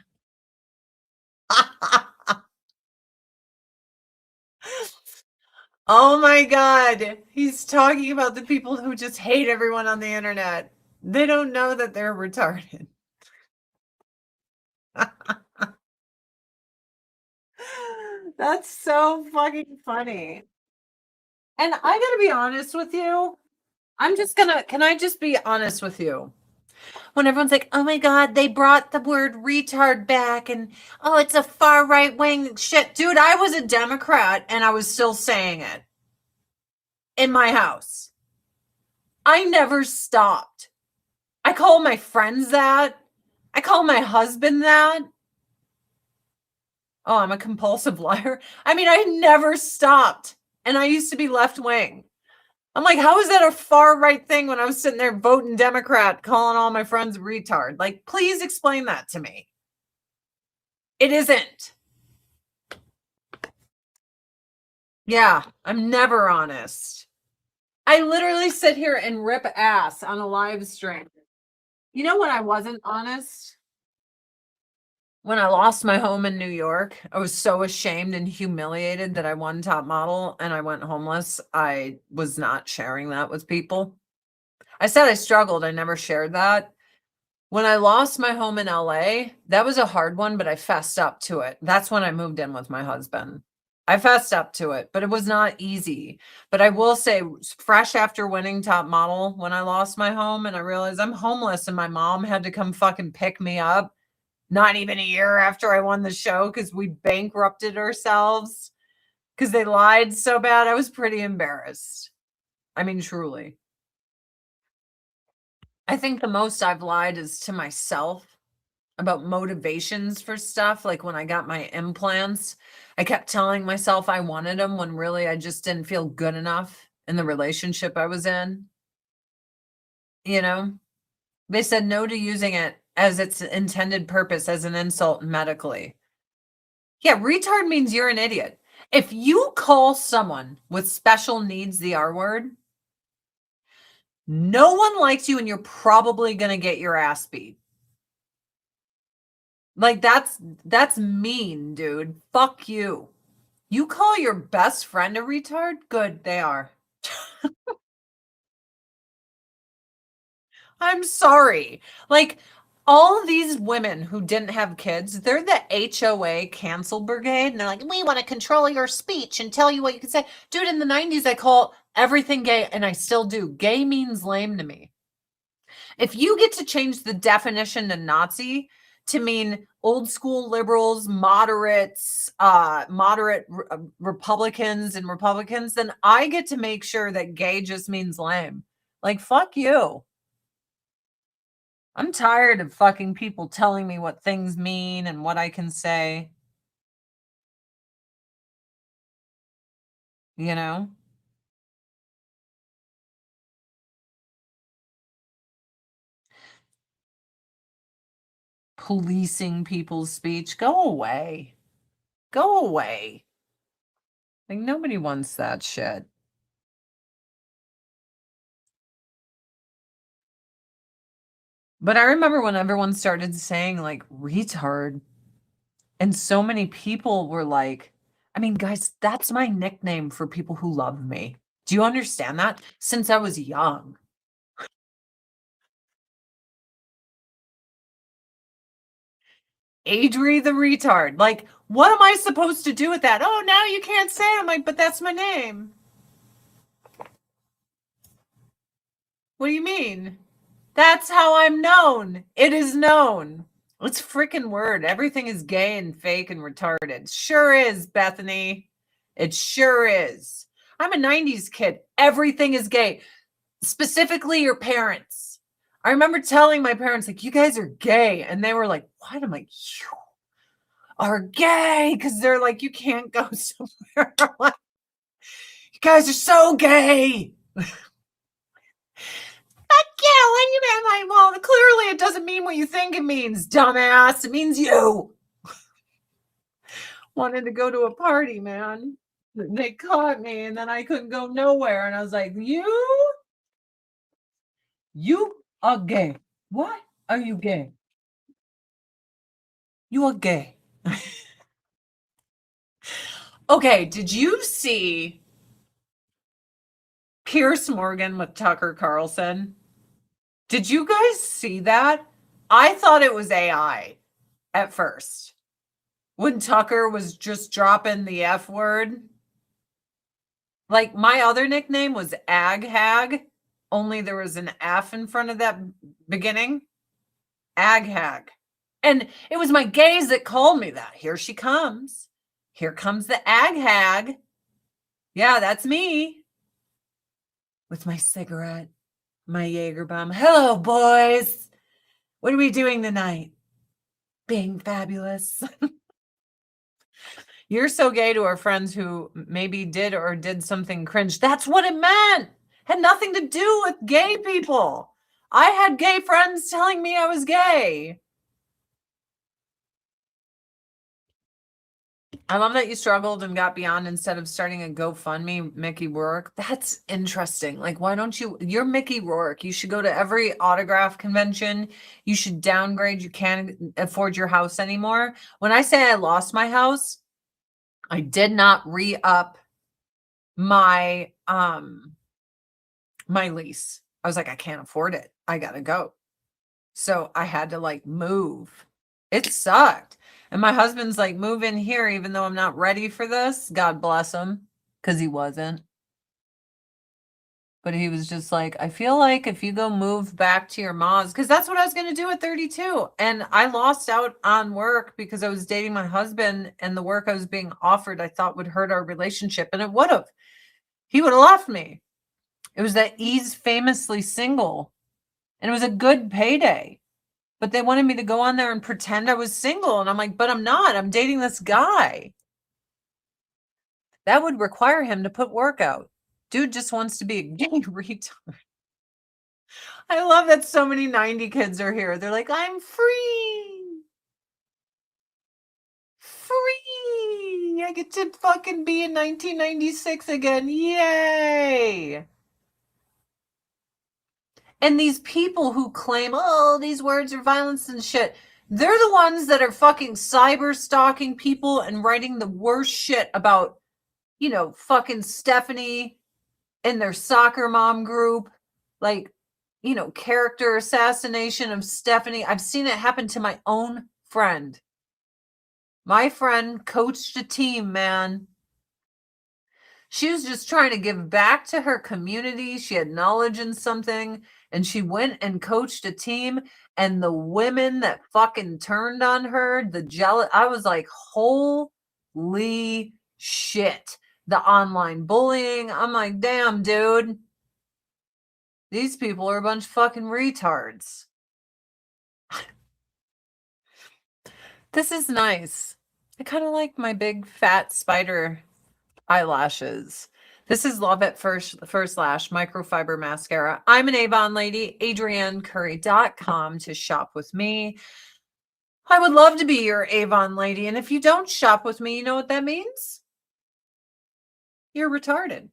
Oh my God. He's talking about the people who just hate everyone on the internet. They don't know that they're retarded. That's so fucking funny. And I gotta be honest with you. Can I just be honest with you? When everyone's like, oh my God, they brought the word retard back and oh, it's a far right wing shit. Dude, I was a Democrat and I was still saying it in my house. I never stopped. I call my friends that. I call my husband that. Oh, I'm a compulsive liar. I mean, I never stopped. And I used to be left wing. I'm like, how is that a far right thing when I was sitting there voting Democrat, calling all my friends retard? Like, please explain that to me. It isn't. Yeah, I'm never honest. I literally sit here and rip ass on a live stream. You know when I wasn't honest? When I lost my home in New York, I was so ashamed and humiliated that I won top model and I went homeless. I was not sharing that with people. I said I struggled. I never shared that. When I lost my home in LA, that was a hard one, but I fessed up to it. That's when I moved in with my husband. I fessed up to it, but it was not easy. But I will say, fresh after winning top model, when I lost my home and I realized I'm homeless and my mom had to come fucking pick me up, not even a year after I won the show because we bankrupted ourselves because they lied so bad. I was pretty embarrassed. I mean, truly. I think the most I've lied is to myself about motivations for stuff. Like when I got my implants, I kept telling myself I wanted them when really I just didn't feel good enough in the relationship I was in. You know, they said no to using it as its intended purpose as an insult medically. Yeah, retard means you're an idiot. If you call someone with special needs the R word, No one likes you and you're probably going to get your ass beat. Like that's mean, dude. Fuck you. You call your best friend a retard? Good, they are. I'm sorry. Like all of these women who didn't have kids, they're the HOA cancel brigade. And they're like, we want to control your speech and tell you what you can say. Dude, in the 90s, I call everything gay, and I still do. Gay means lame to me. If you get to change the definition to Nazi to mean old school liberals, moderates, moderate Republicans and Republicans, then I get to make sure that gay just means lame. Like, fuck you. I'm tired of fucking people telling me what things mean and what I can say. You know? Policing people's speech. Go away. Go away. Like, nobody wants that shit. But I remember when everyone started saying, like, retard, and so many people were like, I mean, guys, that's my nickname for people who love me. Do you understand that? Since I was young. Adri the retard. Like, what am I supposed to do with that? Oh, now you can't say it. I'm like, but that's my name. What do you mean? That's how I'm known. It is known. It's freaking word. Everything is gay and fake and retarded. Sure is, Bethany. It sure is. I'm a 90s kid. Everything is gay. Specifically your parents. I remember telling my parents, like, you guys are gay. And they were like, what? I'm like, you are gay. Because they're like, you can't go somewhere. Like, you guys are so gay. Yeah, what do you mean? Like, well, clearly it doesn't mean what you think it means, dumbass. It means you wanted to go to a party, man. They caught me and then I couldn't go nowhere. And I was like, you are gay. What are you gay? You are gay. Okay, did you see Pierce Morgan with Tucker Carlson? Did you guys see that? I thought it was AI at first. When Tucker was just dropping the F word. Like my other nickname was Ag Hag, only there was an F in front of that beginning. Ag Hag. And it was my gays that called me that. Here she comes. Here comes the Ag Hag. Yeah, that's me. With my cigarette, my Jaeger bomb. Hello, boys. What are we doing tonight? Being fabulous. You're so gay to our friends who maybe did or did something cringe. That's what it meant. Had nothing to do with gay people. I had gay friends telling me I was gay. I love that you struggled and got beyond instead of starting a GoFundMe, Mickey Rourke. That's interesting. Like, why don't you're Mickey Rourke. You should go to every autograph convention. You should downgrade. You can't afford your house anymore. When I say I lost my house, I did not re-up my my lease. I was like, I can't afford it. I gotta go. So I had to like move. It sucked. And my husband's like, move in here, even though I'm not ready for this. God bless him, because he wasn't. But he was just like, I feel like if you go move back to your mom's, because that's what I was going to do at 32. And I lost out on work because I was dating my husband, and the work I was being offered, I thought would hurt our relationship. And it would have. He would have left me. It was that he's famously single, and it was a good payday. But they wanted me to go on there and pretend I was single. And I'm like, but I'm not. I'm dating this guy. That would require him to put work out. Dude just wants to be a gay retard. I love that so many 90 kids are here. They're like, I'm free. Free. I get to fucking be in 1996 again. Yay. And these people who claim, oh, these words are violence and shit, they're the ones that are fucking cyber stalking people and writing the worst shit about, fucking Stephanie and their soccer mom group. Like, character assassination of Stephanie. I've seen it happen to my own friend. My friend coached a team, man. She was just trying to give back to her community. She had knowledge in something, and she went and coached a team. And the women that fucking turned on her, the jealous, I was like, holy shit. The online bullying. I'm like, damn, dude. These people are a bunch of fucking retards. This is nice. I kind of like my big fat spider eyelashes. This is Love at First Lash Microfiber Mascara. I'm an Avon lady, adriennecurry.com to shop with me. I would love to be your Avon lady. And if you don't shop with me, you know what that means? You're retarded.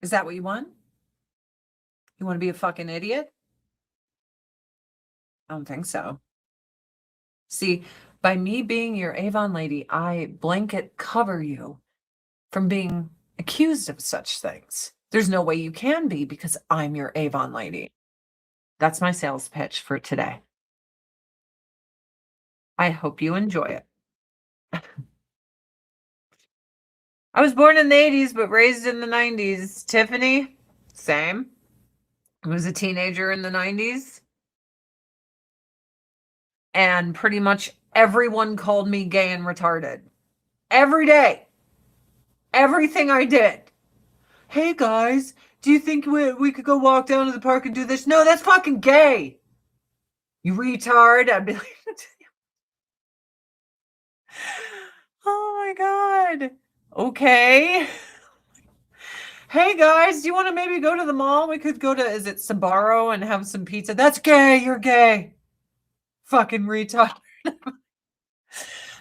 Is that what you want? You want to be a fucking idiot? I don't think so. See, by me being your Avon lady, I blanket cover you from being accused of such things. There's no way you can be because I'm your Avon lady. That's my sales pitch for today. I hope you enjoy it. I was born in the 80s, but raised in the 90s. Tiffany, same. I was a teenager in the 90s. And pretty much everyone called me gay and retarded. Every day. Everything I did. Hey guys, do you think we could go walk down to the park and do this? No, that's fucking gay. You retard. I'd be like, oh my God. Okay. Hey guys, do you want to maybe go to the mall? We could go to, is it Sbarro, and have some pizza? That's gay. You're gay. Fucking retard.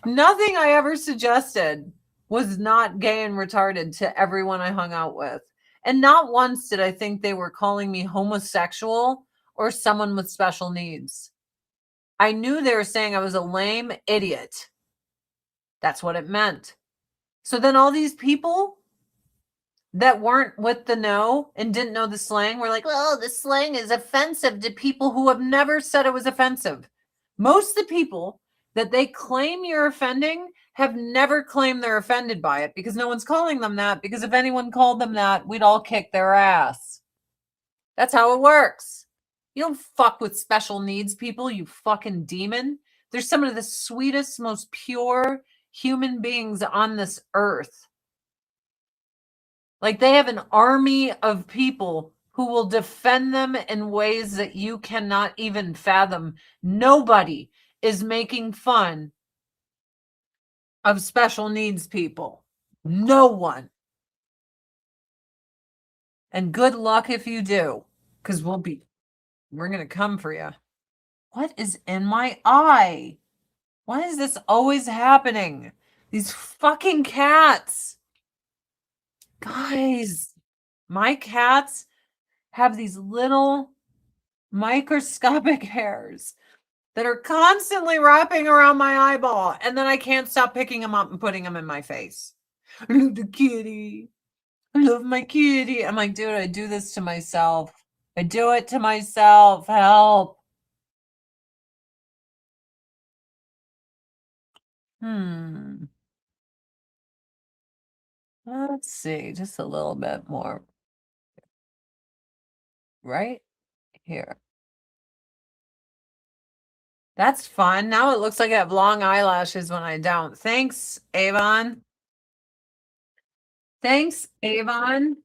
Nothing I ever suggested was not gay and retarded to everyone I hung out with. And not once did I think they were calling me homosexual or someone with special needs. I knew they were saying I was a lame idiot. That's what it meant. So then all these people that weren't with the know and didn't know the slang were like, well, the slang is offensive to people who have never said it was offensive. Most of the people that they claim you're offending have never claimed they're offended by it because no one's calling them that, because if anyone called them that, we'd all kick their ass. That's how it works. You don't fuck with special needs people, you fucking demon. They're some of the sweetest, most pure human beings on this earth. Like, they have an army of people who will defend them in ways that you cannot even fathom. Nobody is making fun of special needs people. No one. And good luck if you do, because we're going to come for you. What is in my eye? Why is this always happening? These fucking cats. Guys, my cats have these little microscopic hairs that are constantly wrapping around my eyeball, and then I can't stop picking them up and putting them in my face. I love the kitty. I love my kitty. I'm like, dude, I do this to myself. I do it to myself. Help. Let's see, just a little bit more. Right here. That's fun. Now it looks like I have long eyelashes when I don't. Thanks, Avon. Thanks, Avon,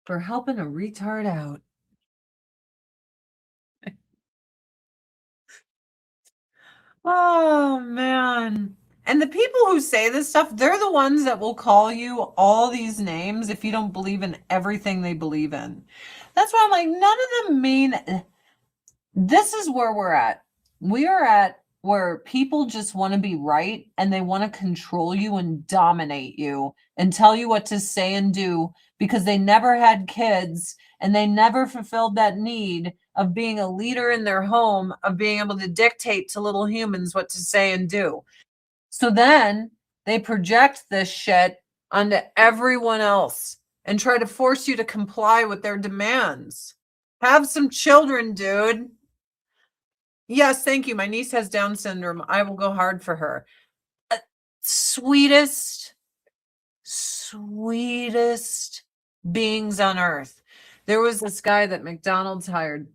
for helping a retard out. Oh, man. And the people who say this stuff, they're the ones that will call you all these names if you don't believe in everything they believe in. That's why I'm like, none of them mean. This is where we're at. We are at where people just want to be right and they want to control you and dominate you and tell you what to say and do because they never had kids and they never fulfilled that need of being a leader in their home, of being able to dictate to little humans what to say and do. So then they project this shit onto everyone else and try to force you to comply with their demands. Have some children, dude. Yes, thank you. My niece has Down syndrome. I will go hard for her. Sweetest beings on earth. There was this guy that McDonald's hired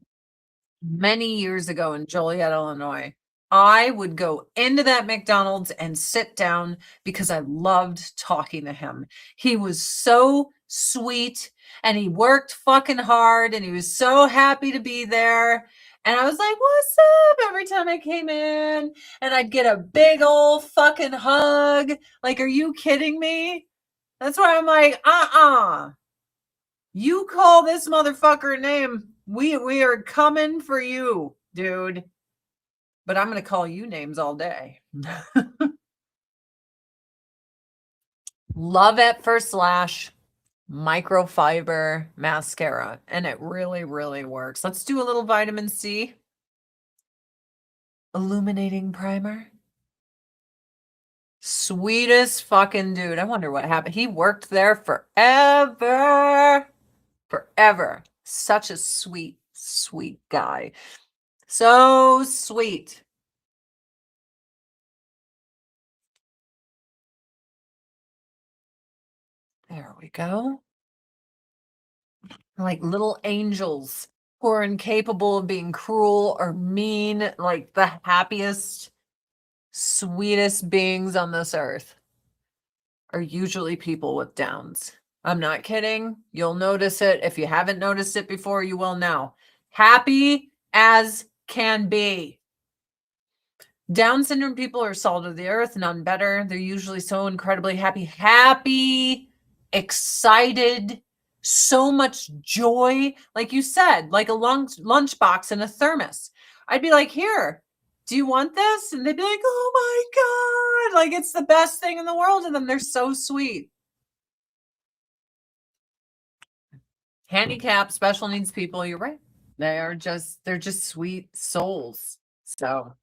many years ago in Joliet, Illinois. I would go into that McDonald's and sit down because I loved talking to him. He was so sweet and he worked fucking hard and he was so happy to be there. And I was like, what's up? Every time I came in, and I'd get a big old fucking hug. Like, are you kidding me? That's why I'm like, you call this motherfucker a name. We are coming for you, dude. But I'm going to call you names all day. Love at First Lash microfiber mascara, and it really, really works. Let's do a little vitamin C illuminating primer. Sweetest fucking dude. I wonder what happened. He worked there forever. Such a sweet guy. So sweet. There we go. Like little angels who are incapable of being cruel or mean, like the happiest, sweetest beings on this earth are usually people with Downs. I'm not kidding. You'll notice it. If you haven't noticed it before, you will now. Happy as can be. Down syndrome people are salt of the earth, none better. They're usually so incredibly happy, excited, so much joy. Like you said, like a lunchbox and a thermos. I'd be like, here, do you want this? And they'd be like, oh my God, like it's the best thing in the world to them. They're so sweet. Handicapped, special needs people, you're right. They're just sweet souls. So,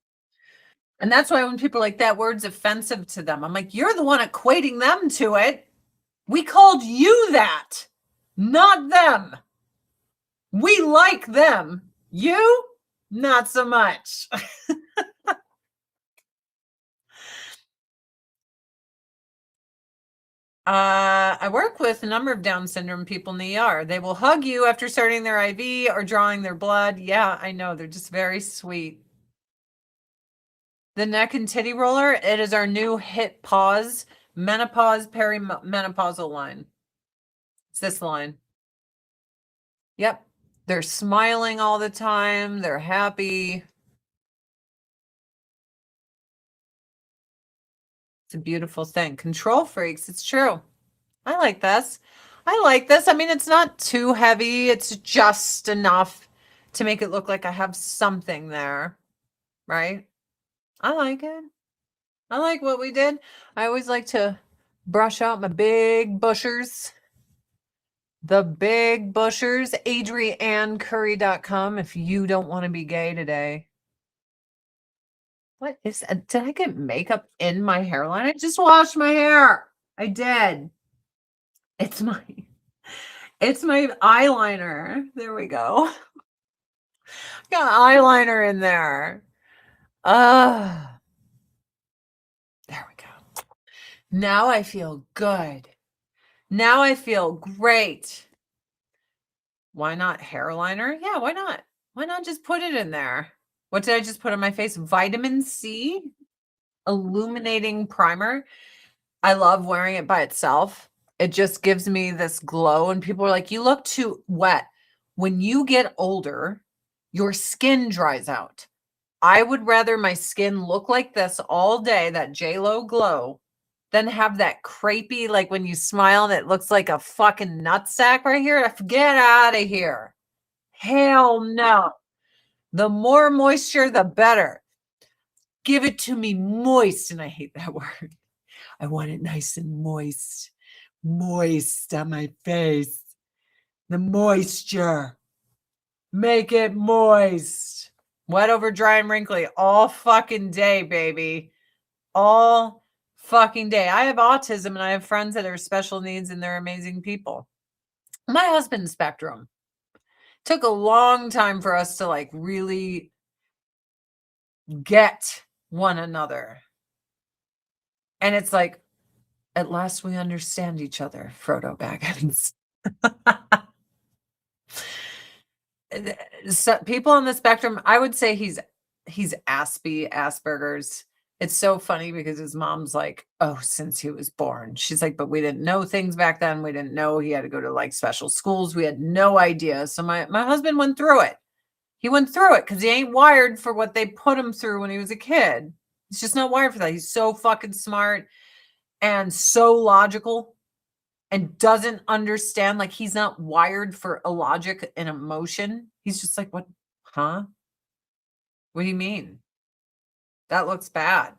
and that's why when people are like, that word's offensive to them, I'm like, you're the one equating them to it. We called you that, not them. We like them. You, not so much. I work with a number of Down syndrome people in the ER. They will hug you after starting their IV or drawing their blood. Yeah, I know. They're just very sweet. The neck and titty roller, it is our new hit pause, menopause, perimenopausal line. It's this line. Yep. They're smiling all the time. They're happy. It's a beautiful thing. Control freaks. It's true. I like this. I mean, it's not too heavy. It's just enough to make it look like I have something there. Right? I like it. I like what we did. I always like to brush out my big bushers. The big bushers. AdrianneCurry.com if you don't want to be gay today. What is did I get makeup in my hairline? I just washed my hair. I did. It's my eyeliner. There we go. Got eyeliner in there. There we go. Now I feel good. Now I feel great. Why not hairliner? Yeah, why not? Why not just put it in there? What did I just put on my face? Vitamin C illuminating primer. I love wearing it by itself. It just gives me this glow, and people are like, you look too wet. When you get older, your skin dries out. I would rather my skin look like this all day, that J-Lo glow, than have that crepey, like when you smile and it looks like a fucking nutsack right here. Get out of here. Hell no. The more moisture, the better. Give it to me moist. And I hate that word. I want it nice and moist. Moist on my face. The moisture. Make it moist. Wet over dry and wrinkly all fucking day, baby. All fucking day. I have autism and I have friends that are special needs and they're amazing people. My husband's spectrum. Took a long time for us to like really get one another. And it's like, at last we understand each other, Frodo Baggins. So people on the spectrum, I would say he's Asperger's. It's so funny because his mom's like, oh, since he was born. She's like, but we didn't know things back then. We didn't know he had to go to like special schools. We had no idea. So my husband went through it. He went through it because he ain't wired for what they put him through when he was a kid. He's just not wired for that. He's so fucking smart and so logical and doesn't understand. Like, he's not wired for illogic and emotion. He's just like, what? Huh? What do you mean? That looks bad.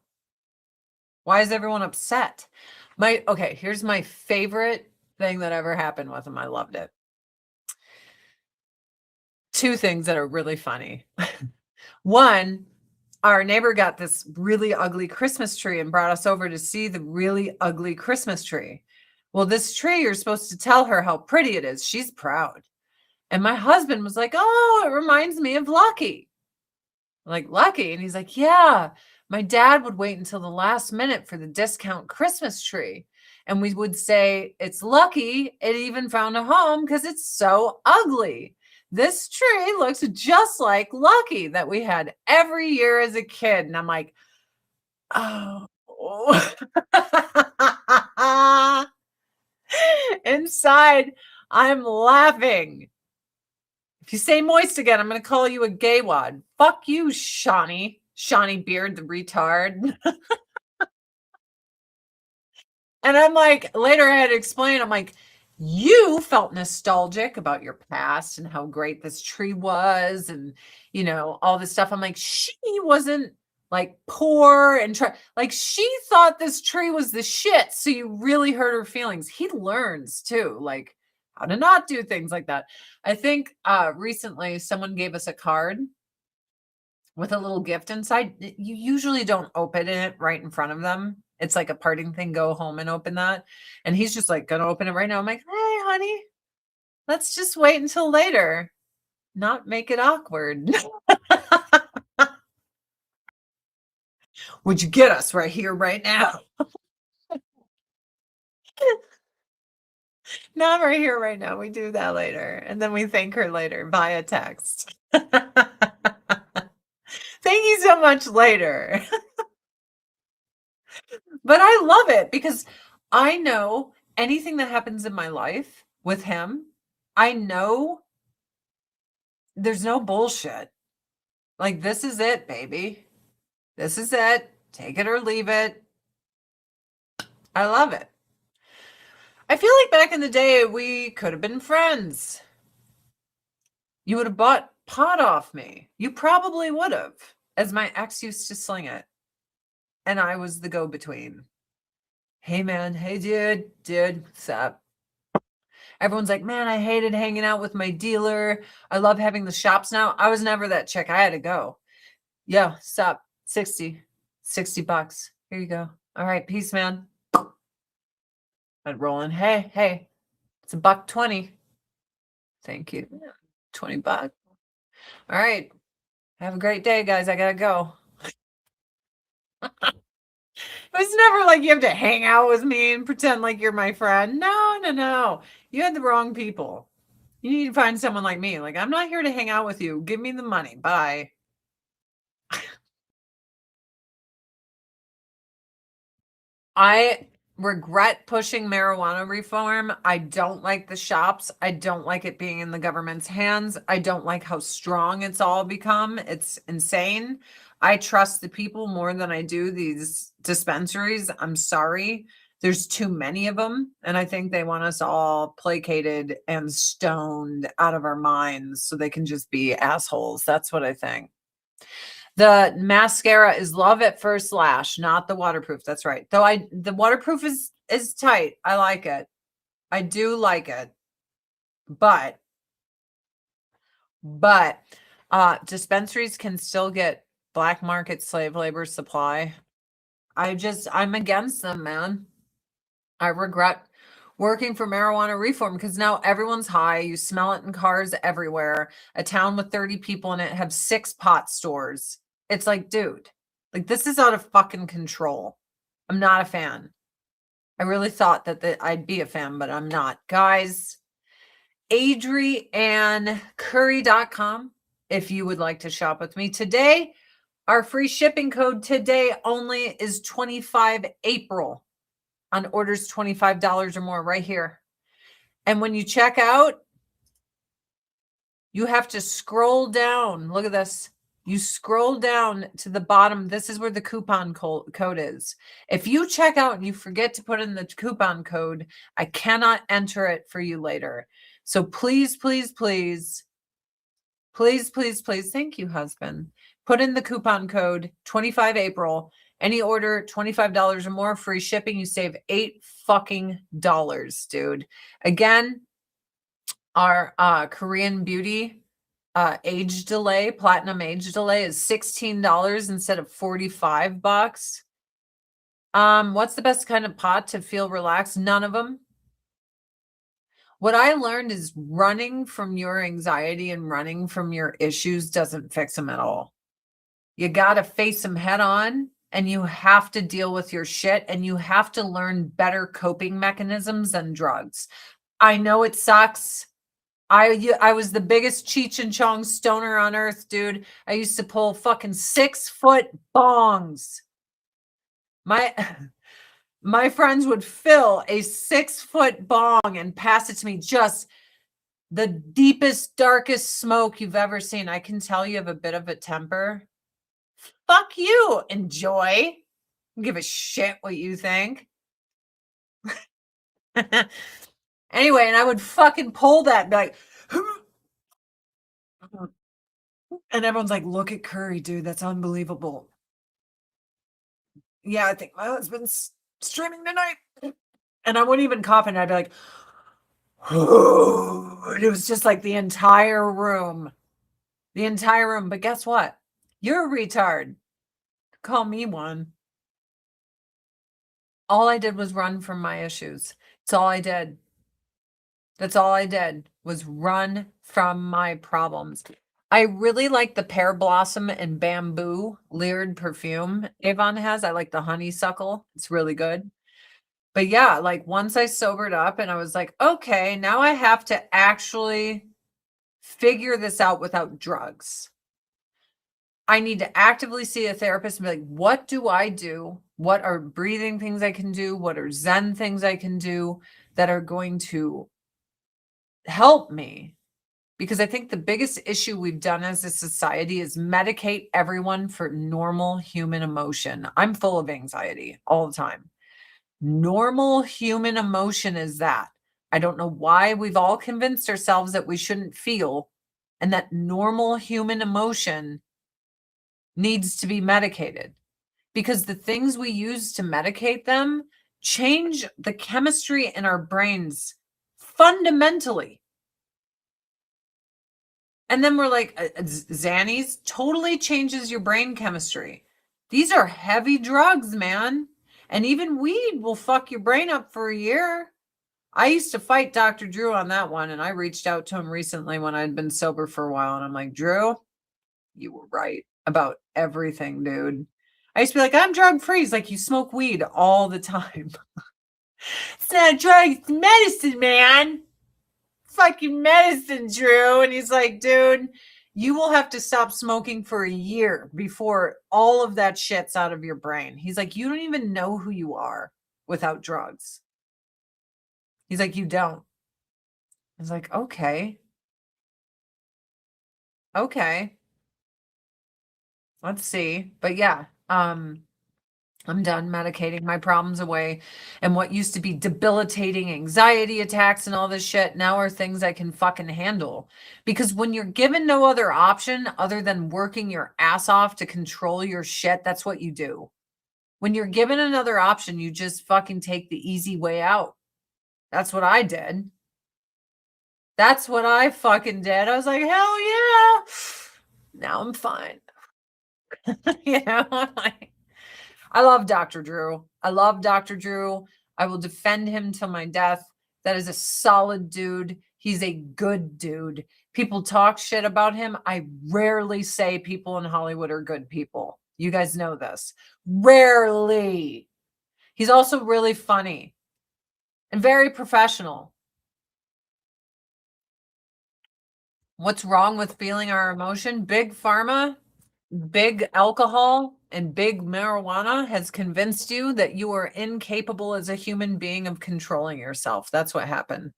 Why is everyone upset? Okay, here's my favorite thing that ever happened with him. I loved it. Two things that are really funny. One, our neighbor got this really ugly Christmas tree and brought us over to see the really ugly Christmas tree. Well, this tree, you're supposed to tell her how pretty it is. She's proud. And my husband was like, oh, it reminds me of Lucky. Like, Lucky? And he's like, yeah, my dad would wait until the last minute for the discount Christmas tree. And we would say, it's lucky it even found a home because it's so ugly. This tree looks just like Lucky that we had every year as a kid. And I'm like, oh. Inside, I'm laughing. If you say moist again, I'm going to call you a gay wad. Fuck you, Shawnee Beard, the retard. And I'm like, later I had to explain, I'm like, you felt nostalgic about your past and how great this tree was and, you know, all this stuff. I'm like, she wasn't like poor and like she thought this tree was the shit. So you really hurt her feelings. He learns too, like how to not do things like that. I think recently someone gave us a card with a little gift inside. You usually don't open it right in front of them. It's like a parting thing. Go home and open that. And he's just like, gonna open it right now. I'm like, hey, honey, let's just wait until later. Not make it awkward. Would you get us right here, right now? Not right here, right now. We do that later. And then we thank her later via text. Thank you so much later. But I love it because I know anything that happens in my life with him, I know there's no bullshit. Like, this is it, baby. This is it. Take it or leave it. I love it. I feel like back in the day, we could have been friends. You would have bought pot off me. You probably would have, as my ex used to sling it. And I was the go-between. Hey, man. Hey, dude. What's up? Everyone's like, man, I hated hanging out with my dealer. I love having the shops now. I was never that chick. I had to go. Yeah, stop. 60 bucks. Here you go. All right, peace, man. I'd roll in. Hey, it's $1.20. Thank you. 20 bucks. All right. Have a great day, guys. I gotta go. It was never like you have to hang out with me and pretend like you're my friend. No. You had the wrong people. You need to find someone like me. Like, I'm not here to hang out with you. Give me the money. Bye. I regret pushing marijuana reform. I don't like the shops. I don't like it being in the government's hands. I don't like how strong it's all become. It's insane. I trust the people more than I do these dispensaries. I'm sorry. There's too many of them. And I think they want us all placated and stoned out of our minds so they can just be assholes. That's what I think. The mascara is Love at First Lash, not the waterproof. That's right. Though the waterproof is tight. I like it. I do like it. But dispensaries can still get black market slave labor supply. I'm against them, man. I regret working for marijuana reform because now everyone's high. You smell it in cars everywhere. A town with 30 people in it have 6 pot stores. It's like, dude, like this is out of fucking control. I'm not a fan. I really thought that I'd be a fan, but I'm not. Guys, AdrianneCurry.com if you would like to shop with me today. Our free shipping code today only is 25 April on orders $25 or more right here. And when you check out, you have to scroll down. Look at this. You scroll down to the bottom. This is where the coupon code is. If you check out and you forget to put in the coupon code, I cannot enter it for you later. So please, please, please, please, please, please, thank you, husband. Put in the coupon code 25 April. Any order, $25 or more, free shipping. You save $8 fucking dollars, dude. Again, our Korean Beauty age delay, platinum age delay is $16 instead of $45. What's the best kind of pot to feel relaxed? None of them. What I learned is running from your anxiety and running from your issues doesn't fix them at all. You got to face them head on, and you have to deal with your shit, and you have to learn better coping mechanisms than drugs. I know it sucks. I was the biggest Cheech and Chong stoner on earth, dude. I used to pull fucking 6-foot bongs. My friends would fill a 6-foot bong and pass it to me, just the deepest, darkest smoke you've ever seen. I can tell you have a bit of a temper. Fuck you. Enjoy. Give a shit what you think. Anyway, and I would fucking pull that and be like, and everyone's like, look at Curry, dude. That's unbelievable. Yeah, I think my husband's streaming tonight. And I wouldn't even cough, and I'd be like, and it was just like the entire room. The entire room. But guess what? You're a retard. Call me one. All I did was run from my issues. That's all I did. That's all I did was run from my problems. I really like the pear blossom and bamboo layered perfume Avon has. I like the honeysuckle. It's really good. But yeah, like once I sobered up and I was like, okay, now I have to actually figure this out without drugs. I need to actively see a therapist and be like, what do I do? What are breathing things I can do? What are Zen things I can do that are going to help me? Because I think the biggest issue we've done as a society is medicate everyone for normal human emotion. I'm full of anxiety all the time. Normal human emotion is that. I don't know why we've all convinced ourselves that we shouldn't feel, and that normal human emotion needs to be medicated, because the things we use to medicate them change the chemistry in our brains fundamentally. And then we're like, Xannies totally changes your brain chemistry. These are heavy drugs, man. And even weed will fuck your brain up for a year. I used to fight Dr. Drew on that one, and I reached out to him recently when I'd been sober for a while, and I'm like, Drew, you were right about everything, dude. I used to be like, I'm drug free. He's like, you smoke weed all the time. It's not a drug, it's medicine, man. Fucking medicine, Drew. And he's like, dude, you will have to stop smoking for a year before all of that shit's out of your brain. He's like, you don't even know who you are without drugs. He's like, you don't. I was like, okay. Okay. Let's see. But yeah, I'm done medicating my problems away. And what used to be debilitating anxiety attacks and all this shit now are things I can fucking handle. Because when you're given no other option other than working your ass off to control your shit, that's what you do. When you're given another option, you just fucking take the easy way out. That's what I did. That's what I fucking did. I was like, hell yeah. Now I'm fine. You know, I love Dr. Drew. I love Dr. Drew. I will defend him till my death. That is a solid dude. He's a good dude. People talk shit about him. I rarely say people in Hollywood are good people. You guys know this. Rarely. He's also really funny and very professional. What's wrong with feeling our emotion? Big pharma, big alcohol, and big marijuana has convinced you that you are incapable as a human being of controlling yourself. That's what happened.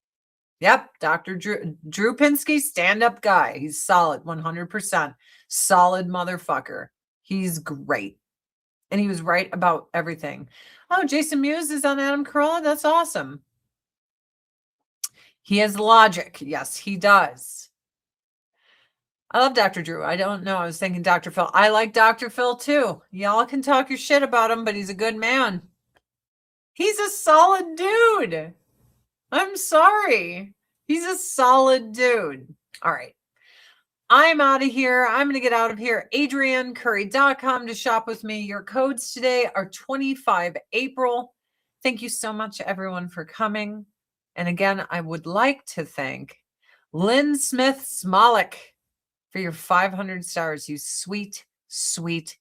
Yep, Dr. Drew Pinsky, stand-up guy. He's solid, 100%. Solid motherfucker. He's great. And he was right about everything. Oh, Jason Mewes is on Adam Carolla? That's awesome. He has logic. Yes, he does. I love Dr. Drew. I don't know. I was thinking Dr. Phil. I like Dr. Phil too. Y'all can talk your shit about him, but he's a good man. He's a solid dude. I'm sorry. He's a solid dude. All right. I'm out of here. I'm going to get out of here. AdrianCurry.com to shop with me. Your codes today are 25 April. Thank you so much, everyone, for coming. And again, I would like to thank Lynn Smith Smolik for your 500 stars, you sweet, sweet